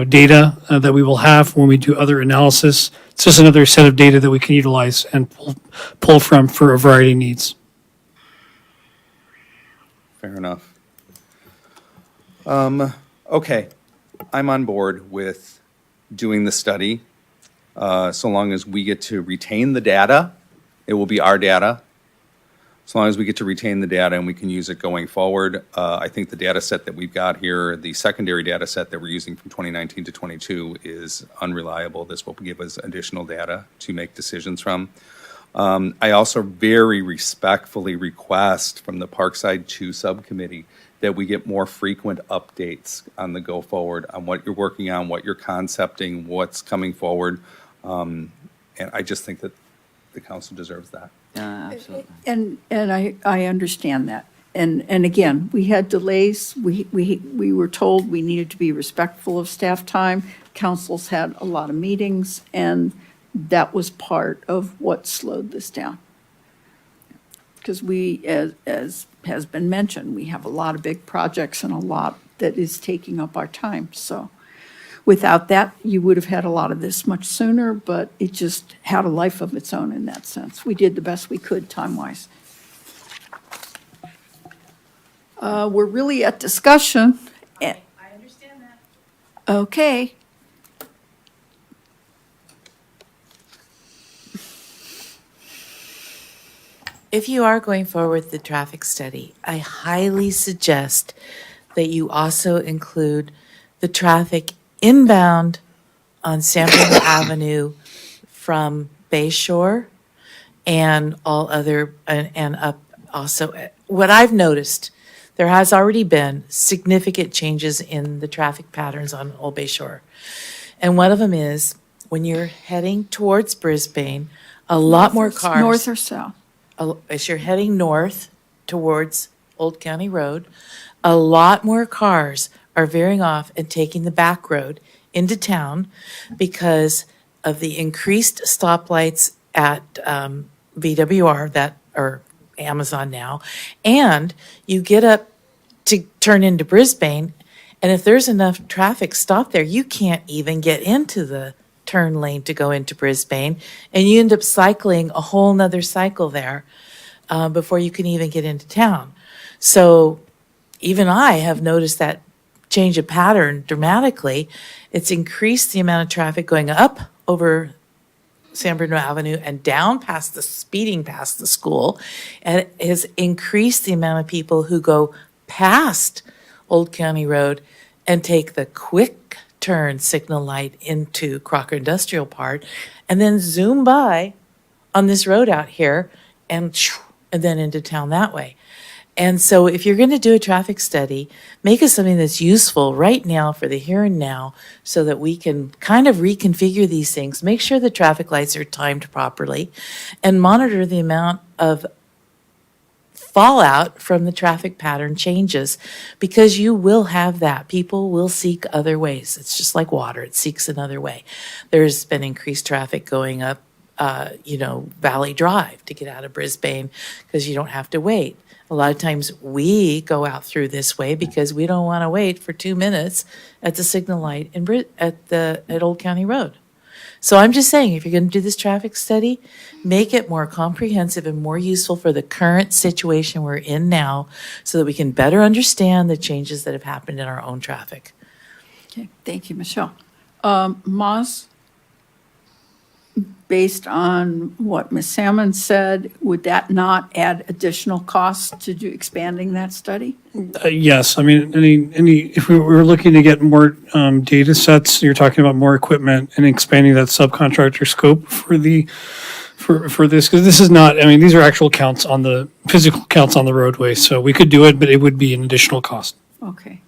data that we will have when we do other analysis. It's just another set of data that we can utilize and pull from for a variety of needs. Fair enough. Okay, I'm on board with doing the study. So long as we get to retain the data, it will be our data. As long as we get to retain the data and we can use it going forward, I think the data set that we've got here, the secondary data set that we're using from 2019 to 22 is unreliable. This will give us additional data to make decisions from. I also very respectfully request from the Parkside Ch subcommittee that we get more frequent updates on the go forward, on what you're working on, what you're concepting, what's coming forward. And I just think that the council deserves that. Absolutely. And I understand that. And again, we had delays. We were told we needed to be respectful of staff time. Councils had a lot of meetings, and that was part of what slowed this down. Because we, as has been mentioned, we have a lot of big projects and a lot that is taking up our time. So without that, you would have had a lot of this much sooner, but it just had a life of its own in that sense. We did the best we could time-wise. We're really at discussion. I understand that. Okay. If you are going forward with the traffic study, I highly suggest that you also include the traffic inbound on San Bruno Avenue from Bayshore and all other, and up also. What I've noticed, there has already been significant changes in the traffic patterns on Old Bayshore. And one of them is when you're heading towards Brisbane, a lot more cars. North or south? As you're heading north towards Old County Road, a lot more cars are veering off and taking the back road into town because of the increased stoplights at VWR that are Amazon now. And you get up to turn into Brisbane, and if there's enough traffic stopped there, you can't even get into the turn lane to go into Brisbane, and you end up cycling a whole nother cycle there before you can even get into town. So even I have noticed that change of pattern dramatically. It's increased the amount of traffic going up over San Bruno Avenue and down past the, speeding past the school, and it has increased the amount of people who go past Old County Road and take the quick turn signal light into Crocker Industrial Park and then zoom by on this road out here and then into town that way. And so if you're going to do a traffic study, make it something that's useful right now for the here and now so that we can kind of reconfigure these things, make sure the traffic lights are timed properly, and monitor the amount of fallout from the traffic pattern changes, because you will have that. People will seek other ways. It's just like water. It seeks another way. There's been increased traffic going up, Valley Drive to get out of Brisbane because you don't have to wait. A lot of times we go out through this way because we don't want to wait for 2 minutes at the signal light at Old County Road. So I'm just saying, if you're going to do this traffic study, make it more comprehensive and more useful for the current situation we're in now so that we can better understand the changes that have happened in our own traffic. Okay, thank you, Michelle. Moz, based on what Ms. Salmon said, would that not add additional costs to do expanding that study? Yes, I mean, if we were looking to get more data sets, you're talking about more equipment and expanding that subcontractor scope for this, because this is not, I mean, these are actual counts on the, physical counts on the roadway, so we could do it, but it would be an additional cost. Okay.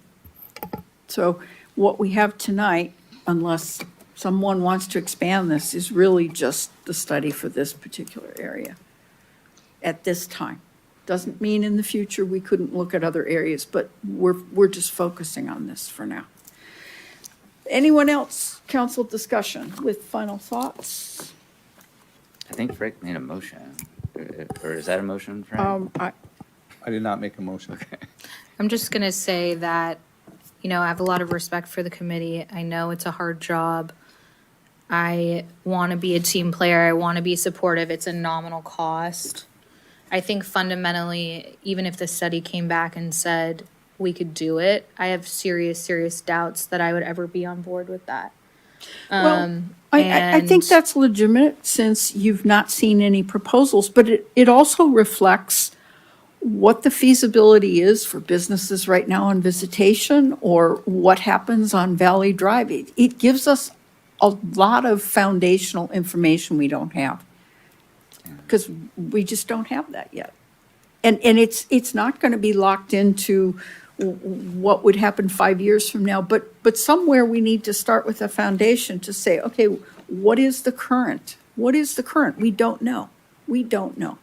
So what we have tonight, unless someone wants to expand this, is really just the study for this particular area at this time. Doesn't mean in the future we couldn't look at other areas, but we're just focusing on this for now. Anyone else, council discussion with final thoughts? I think Frank made a motion. Or is that a motion, Frank? I did not make a motion. I'm just going to say that, I have a lot of respect for the committee. I know it's a hard job. I want to be a team player. I want to be supportive. It's a nominal cost. I think fundamentally, even if the study came back and said we could do it, I have serious doubts that I would ever be on board with that. Well, I think that's legitimate since you've not seen any proposals, but it also reflects what the feasibility is for businesses right now on visitation or what happens on Valley Drive. It gives us a lot of foundational information we don't have because we just don't have that yet. And it's not going to be locked into what would happen 5 years from now, but somewhere we need to start with a foundation to say, okay, what is the current? What is the current? We don't know. We don't know.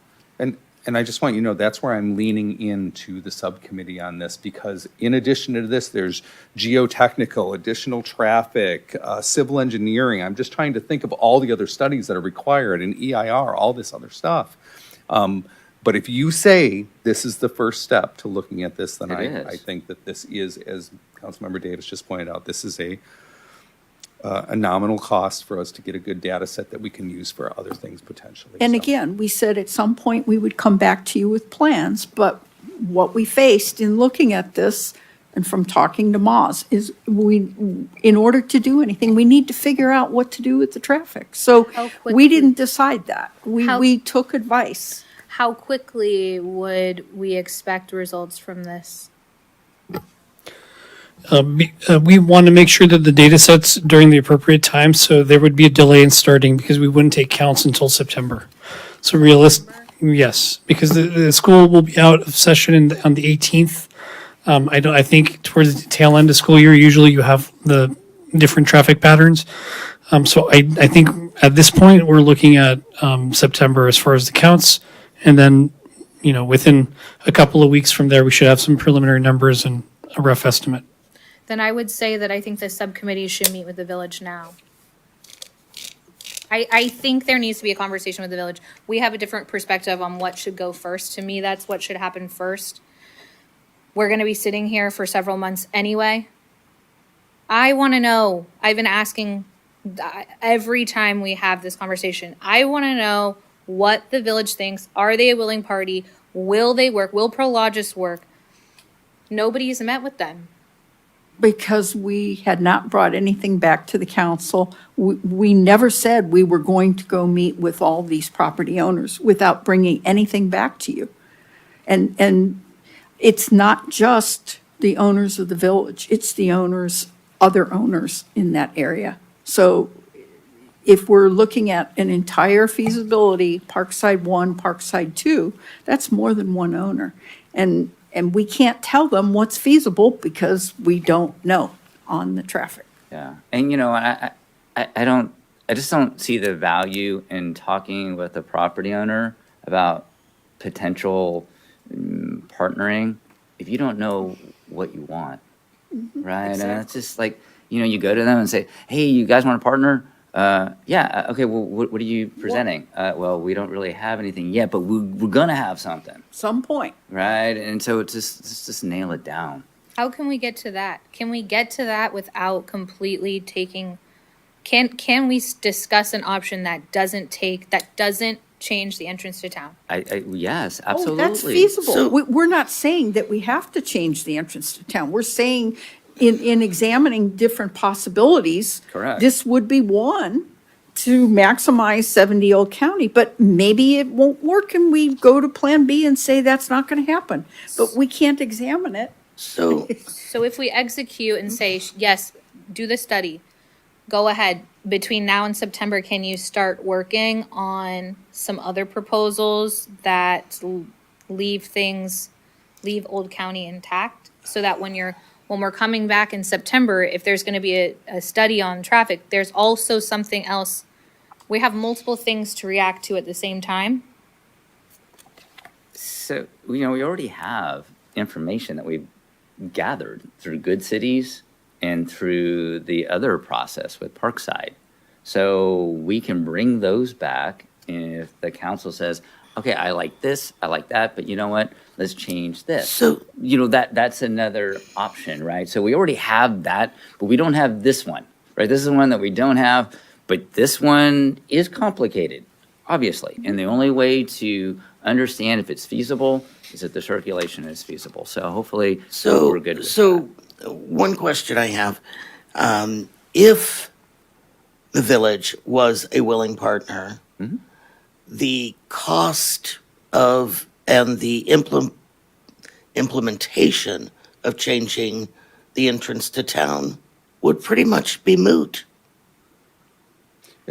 And I just want you to know, that's where I'm leaning into the subcommittee on this, because in addition to this, there's geotechnical, additional traffic, civil engineering. I'm just trying to think of all the other studies that are required, and EIR, all this other stuff. But if you say this is the first step to looking at this, then I think that this is, as Councilmember Davis just pointed out, this is a nominal cost for us to get a good data set that we can use for other things potentially. And So, again, we said at some point we would come back to you with plans, but what we faced in looking at this and from talking to Moz is in order to do anything, we need to figure out what to do with the traffic. So we didn't decide that. We took advice. How quickly would we expect results from this? We want to make sure that the data sets during the appropriate time, so there would be a delay in starting because we wouldn't take counts until September. So yes, because the school will be out of session on the 18th. I think towards the tail end of school year, usually you have the different traffic patterns. So I think at this point, we're looking at September as far as the counts. And then, within a couple of weeks from there, we should have some preliminary numbers and a rough estimate. Then I would say that I think the subcommittee should meet with the village now. I think there needs to be a conversation with the village. We have a different perspective on what should go first. To me, that's what should happen first. We're going to be sitting here for several months anyway. I want to know. I've been asking every time we have this conversation. I want to know what the village thinks. Are they a willing party? Will they work? Will Prologis work? Nobody's met with them. Because we had not brought anything back to the council. We never said we were going to go meet with all these property owners without bringing anything back to you. And it's not just the owners of the village, it's the other owners in that area. So if we're looking at an entire feasibility, Parkside 1, Parkside 2, that's more than one owner. And we can't tell them what's feasible because we don't know on the traffic. Yeah, and I just don't see the value in talking with a property owner about potential partnering if you don't know what you want, right? Exactly. And it's just like, you go to them and say, hey, you guys want to partner? Yeah, okay, well, what are you presenting? Well, we don't really have anything yet, but we're gonna have something. Some point. Right, and so it's just nail it down. How can we get to that? Can we get to that without completely taking Can we discuss an option that doesn't change the entrance to town? Yes, Oh, absolutely. that's feasible. So- We're not saying that we have to change the entrance to town. We're saying in examining different possibilities. Correct. This would be one to maximize 70 Old County, but maybe it won't work and we go to Plan B and say that's not going to happen. But we can't examine it. So, So if we execute and say, yes, do the study, go ahead. Between now and September, can you start working on some other proposals that leave Old County intact? So that when we're coming back in September, if there's going to be a study on traffic, there's also something else. We have multiple things to react to at the same time. So, we already have information that we've gathered through Good Cities and through the other process with Parkside. So we can bring those back if the council says, okay, I like this, I like that, but you know what? Let's change this. So- that's another option, right? So we already have that, but we don't have this one, right? This is one that we don't have, but this one is complicated, obviously. And the only way to understand if it's feasible is if the circulation is feasible. So hopefully we're good with that. One question I have, if the village was a willing partner, the cost of and the implementation of changing the entrance to town would pretty much be moot.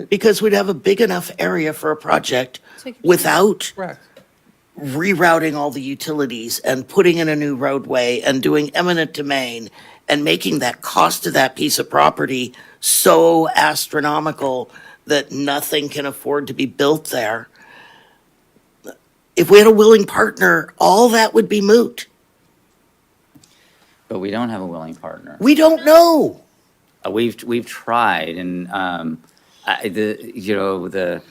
Because we'd have a big enough area for a project without rerouting all the utilities and putting in a new roadway and doing eminent domain and making that cost of that piece of property so astronomical that nothing can afford to be built there. If we had a willing partner, all that would be moot. But we don't have a willing partner. We don't know. We've tried, and the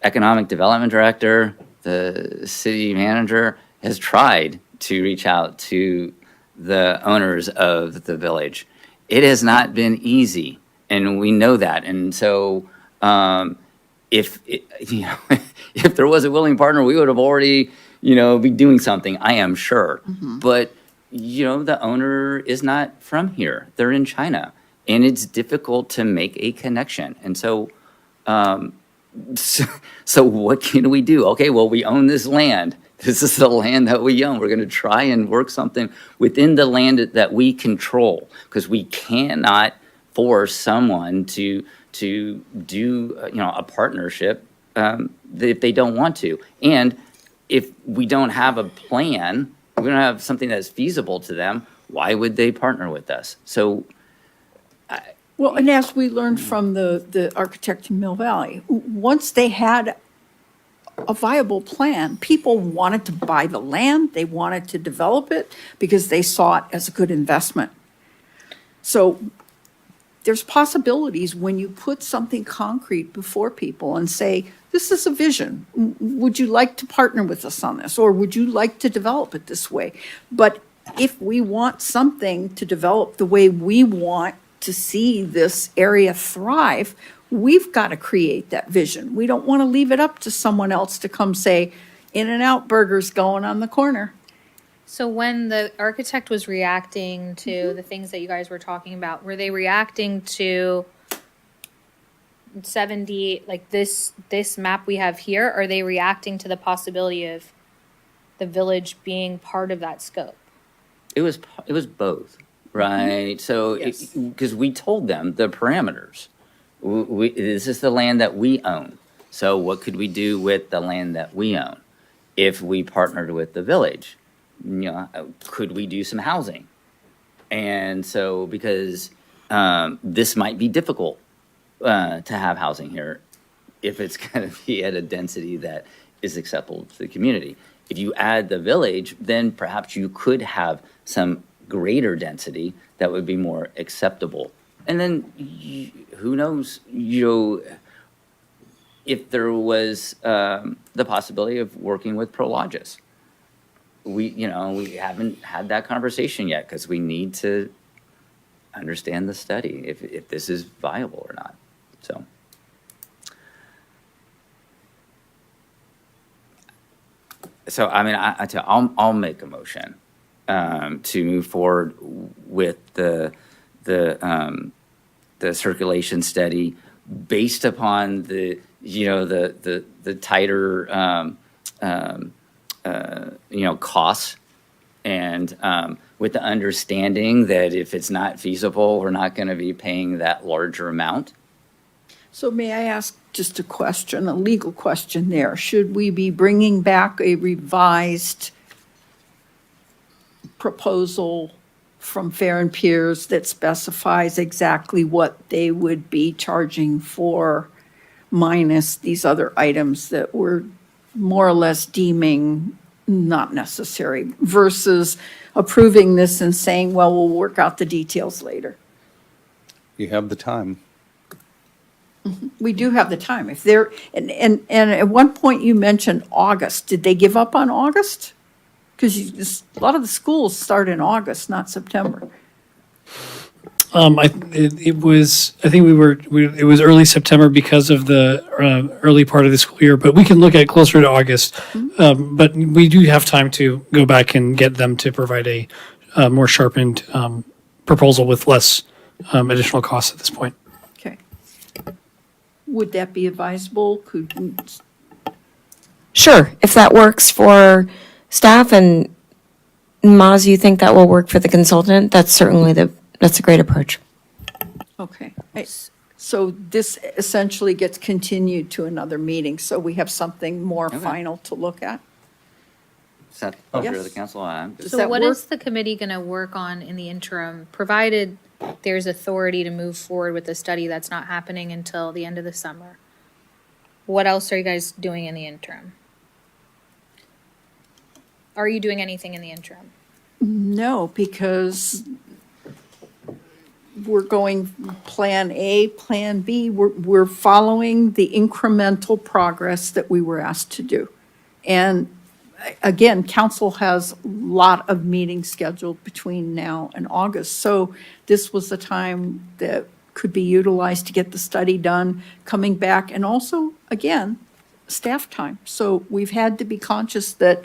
economic development director, the city manager has tried to reach out to the owners of the village. It has not been easy, and we know that. And so, if there was a willing partner, we would have already, be doing something. I am sure, but the owner is not from here; they're in China, and it's difficult to make a connection. And so, so what can we do? Okay, well, we own this land. This is the land that we own. We're going to try and work something within the land that we control, because we cannot force someone to do a partnership if they don't want to. And if we don't have a plan, we don't have something that's feasible to them, why would they partner with us? So. Well, and as we learned from the architect in Mill Valley, once they had a viable plan, people wanted to buy the land, they wanted to develop it because they saw it as a good investment. So there's possibilities when you put something concrete before people and say, this is a vision. Would you like to partner with us on this? Or would you like to develop it this way? But if we want something to develop the way we want to see this area thrive, we've got to create that vision. We don't want to leave it up to someone else to come say, In-N-Out Burger's going on the corner. So when the architect was reacting to the things that you guys were talking about, were they reacting to 70, like this map we have here? Or are they reacting to the possibility of the village being part of that scope? It was both, right? So, Yes. because we told them the parameters. This is the land that we own. So what could we do with the land that we own? If we partnered with the village, could we do some housing? And so, because this might be difficult to have housing here if it's going to be at a density that is acceptable to the community. If you add the village, then perhaps you could have some greater density that would be more acceptable. And then who knows, if there was the possibility of working with Prologis. We haven't had that conversation yet because we need to understand the study, if this is viable or not. So, I mean, I'll make a motion to move forward with the circulation study based upon the tighter costs, and with the understanding that if it's not feasible, we're not going to be paying that larger amount. So may I ask just a question, a legal question there? Should we be bringing back a revised proposal from Fair and Peers that specifies exactly what they would be charging for minus these other items that we're more or less deeming not necessary, versus approving this and saying, well, we'll work out the details later? You have the time. We do have the time. If they're, and at one point you mentioned August. Did they give up on August? Because a lot of the schools start in August, not September. It was, I think it was early September because of the early part of the school year, but we can look at closer to August. But we do have time to go back and get them to provide a more sharpened proposal with less additional costs at this point. Okay. Would that be advisable? Sure, if that works for staff and Maz, you think that will work for the consultant, that's certainly that's a great approach. Okay. So this essentially gets continued to another meeting, so we have something more final to look at? Is that the pleasure of Yes. the council? Does So that what work? is the committee going to work on in the interim, provided there's authority to move forward with the study that's not happening until the end of the summer? What else are you guys doing in the interim? Are you doing anything in the interim? No, because we're going Plan A, Plan B. We're following the incremental progress that we were asked to do. And again, council has a lot of meetings scheduled between now and August. So this was the time that could be utilized to get the study done, coming back, and also, again, staff time. So we've had to be conscious that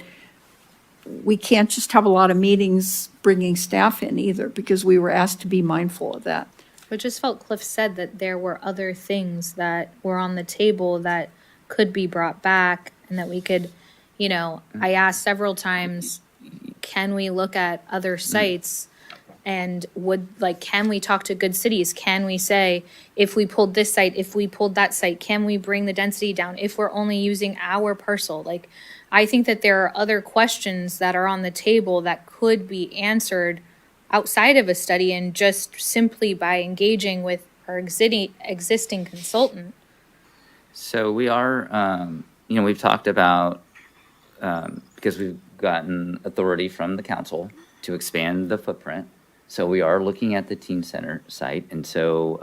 we can't just have a lot of meetings bringing staff in either, because we were asked to be mindful of that. But just felt Cliff said that there were other things that were on the table that could be brought back and that we could, I asked several times, can we look at other sites? And can we talk to good cities? Can we say, if we pulled this site, if we pulled that site, can we bring the density down if we're only using our parcel? I think that there are other questions that are on the table that could be answered outside of a study and just simply by engaging with our existing consultant. So we are, we've talked about, because we've gotten authority from the council to expand the footprint. So we are looking at the teen center site. And so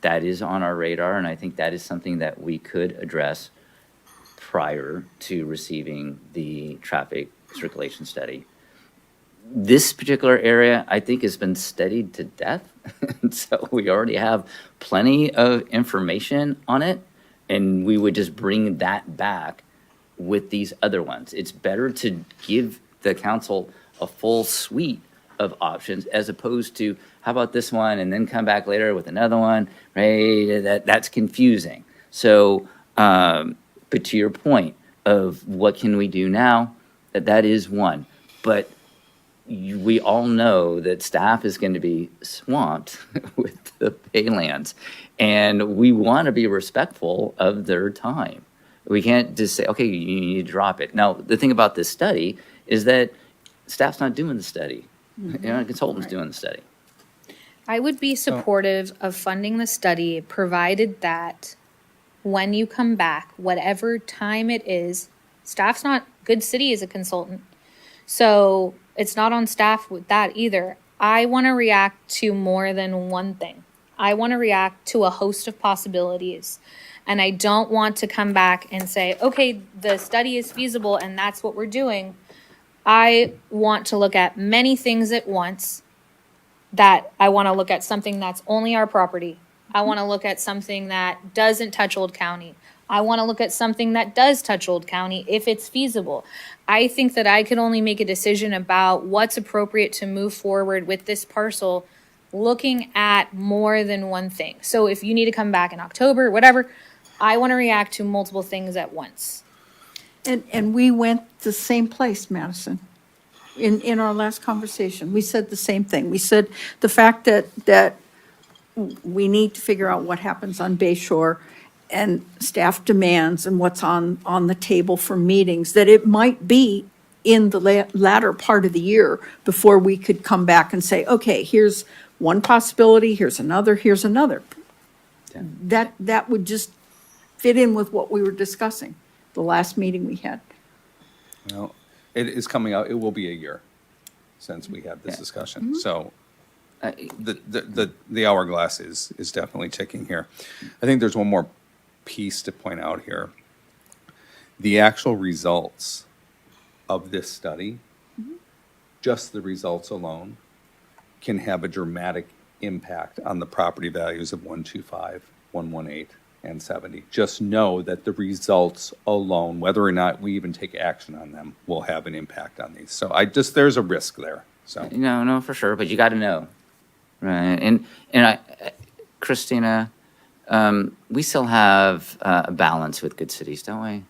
that is on our radar. And I think that is something that we could address prior to receiving the traffic circulation study. This particular area, I think, has been studied to death. And so we already have plenty of information on it. And we would just bring that back with these other ones. It's better to give the council a full suite of options as opposed to, how about this one, and then come back later with another one, right? That's confusing. So, but to your point of what can we do now, that is one. But we all know that staff is going to be swamped with the paylands, and we want to be respectful of their time. We can't just say, okay, you need to drop it. Now, the thing about this study is that staff's not doing the study. A consultant's doing the study. I would be supportive of funding the study, provided that when you come back, whatever time it is, staff's not, Good City is a consultant. So it's not on staff with that either. I want to react to more than one thing. I want to react to a host of possibilities. And I don't want to come back and say, okay, the study is feasible and that's what we're doing. I want to look at many things at once. That I want to look at something that's only our property. I want to look at something that doesn't touch Old County. I want to look at something that does touch Old County if it's feasible. I think that I could only make a decision about what's appropriate to move forward with this parcel looking at more than one thing. So if you need to come back in October, whatever, I want to react to multiple things at once. And we went the same place, Madison. In our last conversation, we said the same thing. We said the fact that we need to figure out what happens on Bay Shore and staff demands and what's on the table for meetings, that it might be in the latter part of the year before we could come back and say, okay, here's one possibility, here's another. That would just fit in with what we were discussing, the last meeting we had. Well, it is coming out, it will be a year since we had this discussion. So the hourglass is definitely ticking here. I think there's one more piece to point out here. The actual results of this study, just the results alone, can have a dramatic impact on the property values of 125, 118, and 70. Just know that the results alone, whether or not we even take action on them, will have an impact on these. So there's a risk there. So No, for sure, but you got to know, right? And Christina, we still have a balance with good cities, don't we?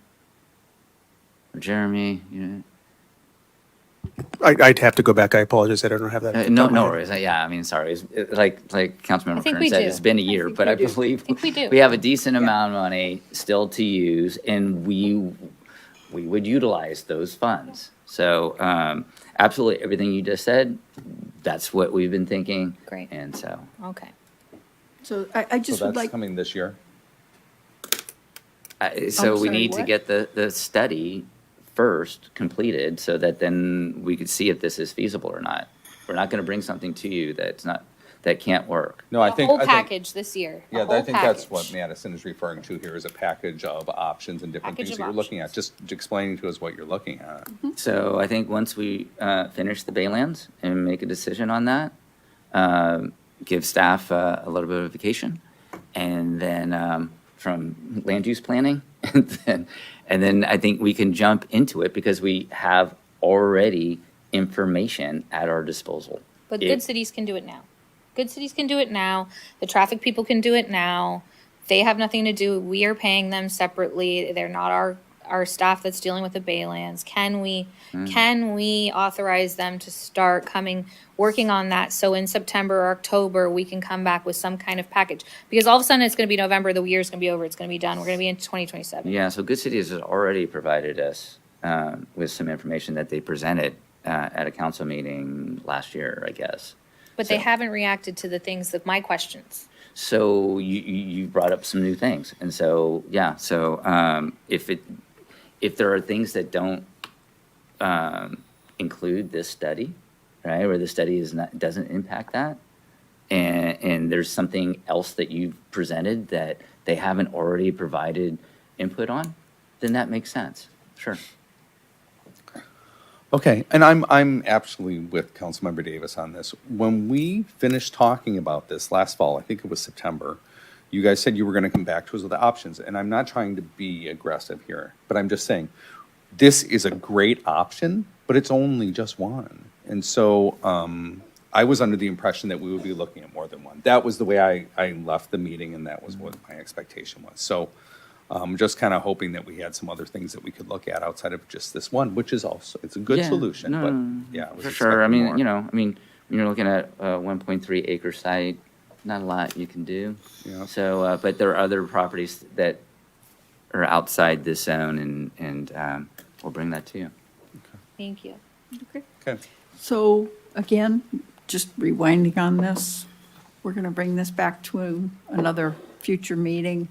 Or Jeremy, you know. I'd have to go back. I apologize. I don't have that. No worries. Yeah, I mean, sorry. Like Councilmember think Kern we said, do. it's been a year, but I believe we do. we have a decent amount of money still to use, and we would utilize those funds. So absolutely everything you just said, that's what we've been thinking. Great. And so. Okay. So I just so would that's like, coming this year. So we sorry, need to what? get the study first completed so that then we could see if this is feasible or not. We're not going to bring something to you that can't work. No, I The think whole I think package this year. yeah, The whole I think that's package. what Madison is referring to here is a package of options and different Package things of that you're looking at. Just explaining to us what you're looking at. So I think once we finish the Baylands and make a decision on that, give staff a little bit of vacation, and then from land use planning, and then I think we can jump into it because we have already information at our disposal. But good cities can do it now. Good cities can do it now. The traffic people can do it now. They have nothing to do. We are paying them separately. They're not our staff that's dealing with the Baylands. Can we authorize them to start working on that so in September or October we can come back with some kind of package? Because all of a sudden it's going to be November, the year's going to be over, it's going to be done. We're going to be in 2027. Yeah, so Good Cities has already provided us with some information that they presented at a council meeting last year, I guess. But they haven't reacted to the things of my questions. So you brought up some new things, and so yeah. So if there are things that don't include this study, right, or the study doesn't impact that, and there's something else that you've presented that they haven't already provided input on, then that makes sense. Sure. Okay, and I'm absolutely with Councilmember Davis on this. When we finished talking about this last fall, I think it was September, you guys said you were going to come back to us with the options, and I'm not trying to be aggressive here, but I'm just saying this is a great option, but it's only just one. And so I was under the impression that we would be looking at more than one. That was the way I left the meeting, and that was what my expectation was. So just kind of hoping that we had some other things that we could look at outside of just this one, which is also, it's a good solution, but yeah. I was For sure. I expecting mean, more. when you're looking at a 1.3 acre site, not a lot you can do. Yeah. So, but there are other properties that are outside this zone, and we'll bring that to you. Thank you. Okay. so again, just rewinding on this, we're going to bring this back to another future meeting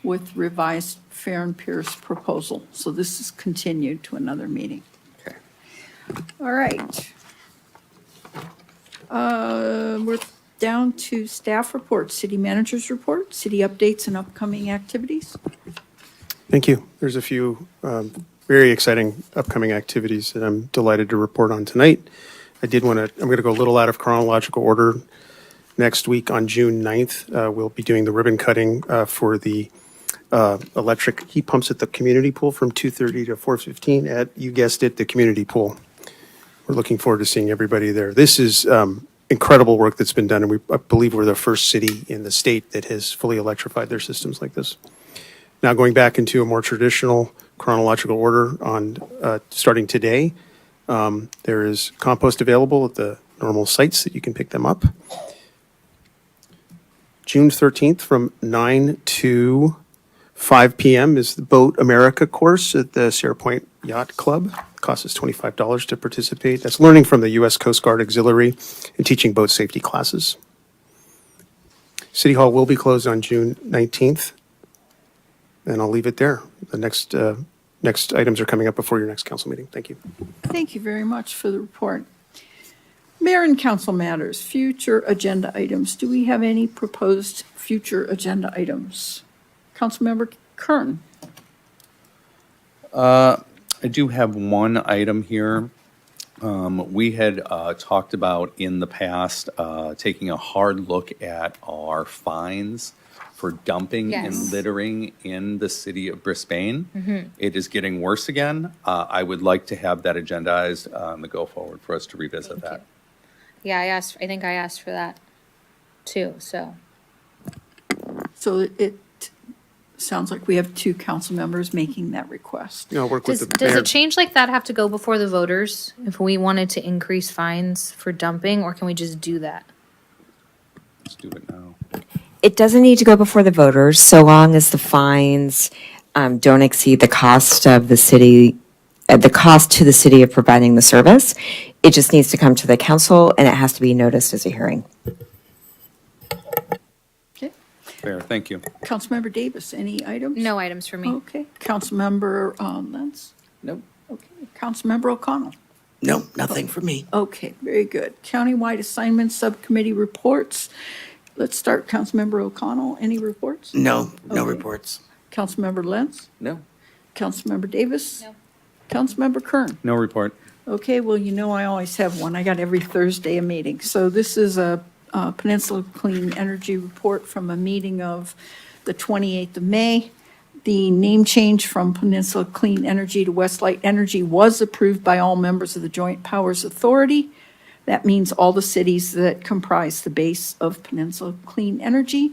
with revised Fair and Pierce proposal. So this is continued to another meeting. Okay. All right. We're down to staff reports, city manager's report, city updates and upcoming activities. Thank you. There's a few very exciting upcoming activities that I'm delighted to report on tonight. I'm going to go a little out of chronological order. next week on June 9th, we'll be doing the ribbon cutting for the electric heat pumps at the community pool from 2:30 to 4:15 at, you guessed it, the community pool. We're looking forward to seeing everybody there. This is incredible work that's been done, and I believe we're the first city in the state that has fully electrified their systems like this. Now, going back into a more traditional chronological order on starting today, there is compost available at the normal sites that you can pick them up. June 13th from 9 to 5 p.m. is the Boat America course at the Sierra Point Yacht Club. It costs us $25 to participate. That's learning from the U.S. Coast Guard Auxiliary and teaching boat safety classes. City Hall will be closed on June 19th, and I'll leave it there. The next items are coming up before your next council meeting. Thank you. Thank you very much for the report. Mayor and council matters, future agenda items. Do we have any proposed future agenda items? Councilmember Kern. I do have one item here. We had talked about in the past taking a hard look at our fines for dumping Yes. and littering in the city of Brisbane. It is getting worse again. I would like to have that agendized on the go forward for us to revisit that. Yeah, I think I asked for that too, so. So it sounds like we have two council members making that request. I'll work with the Does mayor. a change like that have to go before the voters if we wanted to increase fines for dumping, or can we just do that? Let's do it now. It doesn't need to go before the voters, so long as the fines don't exceed the cost of the city, the cost to the city of providing the service. It just needs to come to the council, and it has to be noticed as a hearing. Okay. Fair, thank you. Councilmember Davis, any items? No items for me. Okay. Councilmember Lentz? Nope. Okay. Councilmember O'Connell? No, nothing for me. Okay, very good. Countywide assignments, subcommittee reports. Let's start, Councilmember O'Connell. Any reports? No, no Okay. reports. Councilmember Lentz? No. Councilmember Davis? No. Councilmember Kern? No report. Okay, well, you know I always have one. I got every Thursday a meeting. So this is a Peninsula Clean Energy report from a meeting of the 28th of May. The name change from Peninsula Clean Energy to Westlight Energy was approved by all members of the Joint Powers Authority. That means all the cities that comprise the base of Peninsula Clean Energy.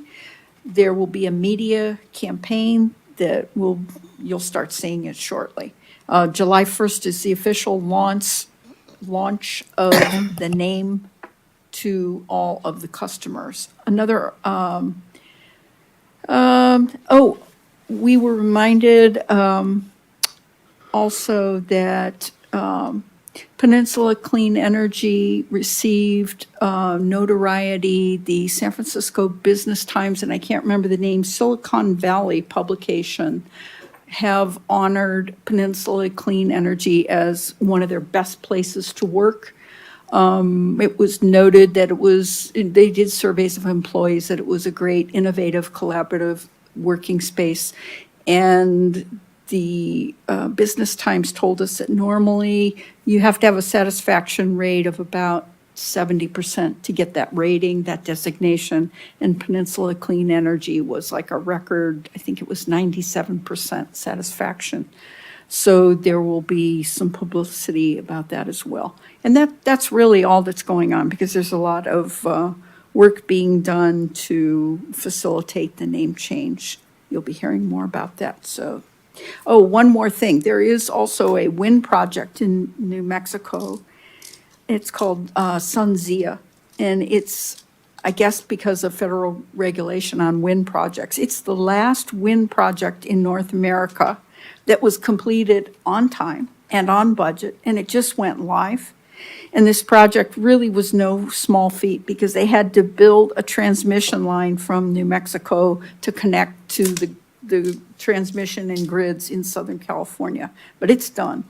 There will be a media campaign that you'll start seeing it shortly. July 1st is the official launch of the name to all of the customers. We were reminded also that Peninsula Clean Energy received notoriety. The San Francisco Business Times, and I can't remember the name, Silicon Valley publication, have honored Peninsula Clean Energy as one of their best places to work. It was noted that they did surveys of employees, that it was a great, innovative, collaborative working space. And the Business Times told us that normally you have to have a satisfaction rate of about 70% to get that rating, that designation. And Peninsula Clean Energy was like a record, I think it was 97% satisfaction. So there will be some publicity about that as well. And that's really all that's going on, because there's a lot of work being done to facilitate the name change. You'll be hearing more about that. So, one more thing. There is also a wind project in New Mexico. It's called SunZia, and it's, I guess, because of federal regulation on wind projects. It's the last wind project in North America that was completed on time and on budget, and it just went live. And this project really was no small feat, because they had to build a transmission line from New Mexico to connect to the transmission and grids in Southern California. But it's done.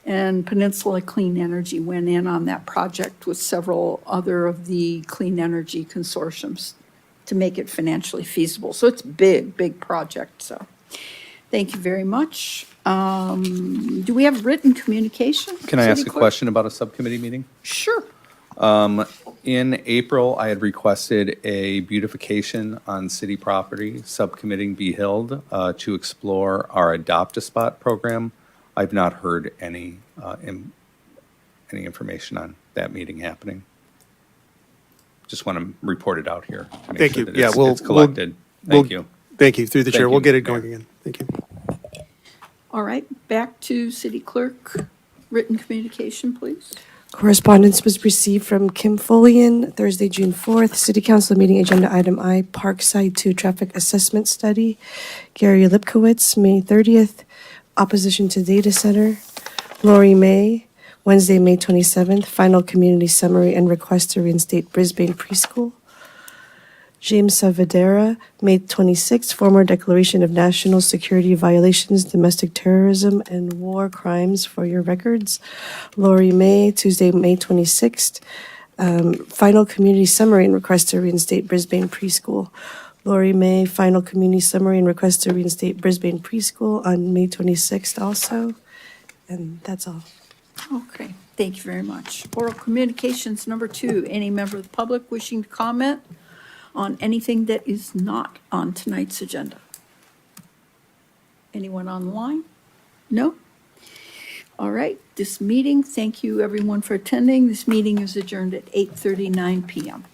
And Peninsula Clean Energy went in on that project with several other of the clean energy consortiums to make it financially feasible. So it's big project. So thank you very much. Do we have written communication? Can I ask City a Clerk? question about a subcommittee meeting? Sure. In April, I had requested a beautification on city property subcommittee be held to explore our Adopt-a-Spot program. I've not heard any information on that meeting happening. Just want to report it out here. To make Thank sure you. that Yeah, it's collected. Thank you. Thank you. Through the chair, Thank we'll you, get it Mayor. going again. Thank you. All right, back to city clerk. Written communication, please. Correspondence was received from Kim Folian, Thursday, June 4th. City Council meeting agenda item I, Parkside 2 traffic assessment study. Gary Lipkowitz, May 30th. Opposition to data center. Lori May, Wednesday, May 27th. Final community summary and request to reinstate Brisbane preschool. James Savadera, May 26th, former declaration of national security violations, domestic terrorism, and war crimes for your records. Lori May, Tuesday, May 26th, final community summary and request to reinstate Brisbane preschool. Lori May, final community summary and request to reinstate Brisbane preschool on May 26th also. And that's all. Okay, thank you very much. Oral communications number 2. Any member of the public wishing to comment on anything that is not on tonight's agenda? Anyone online? No? All right, this meeting, thank you everyone for attending. This meeting is adjourned at 8:39 p.m.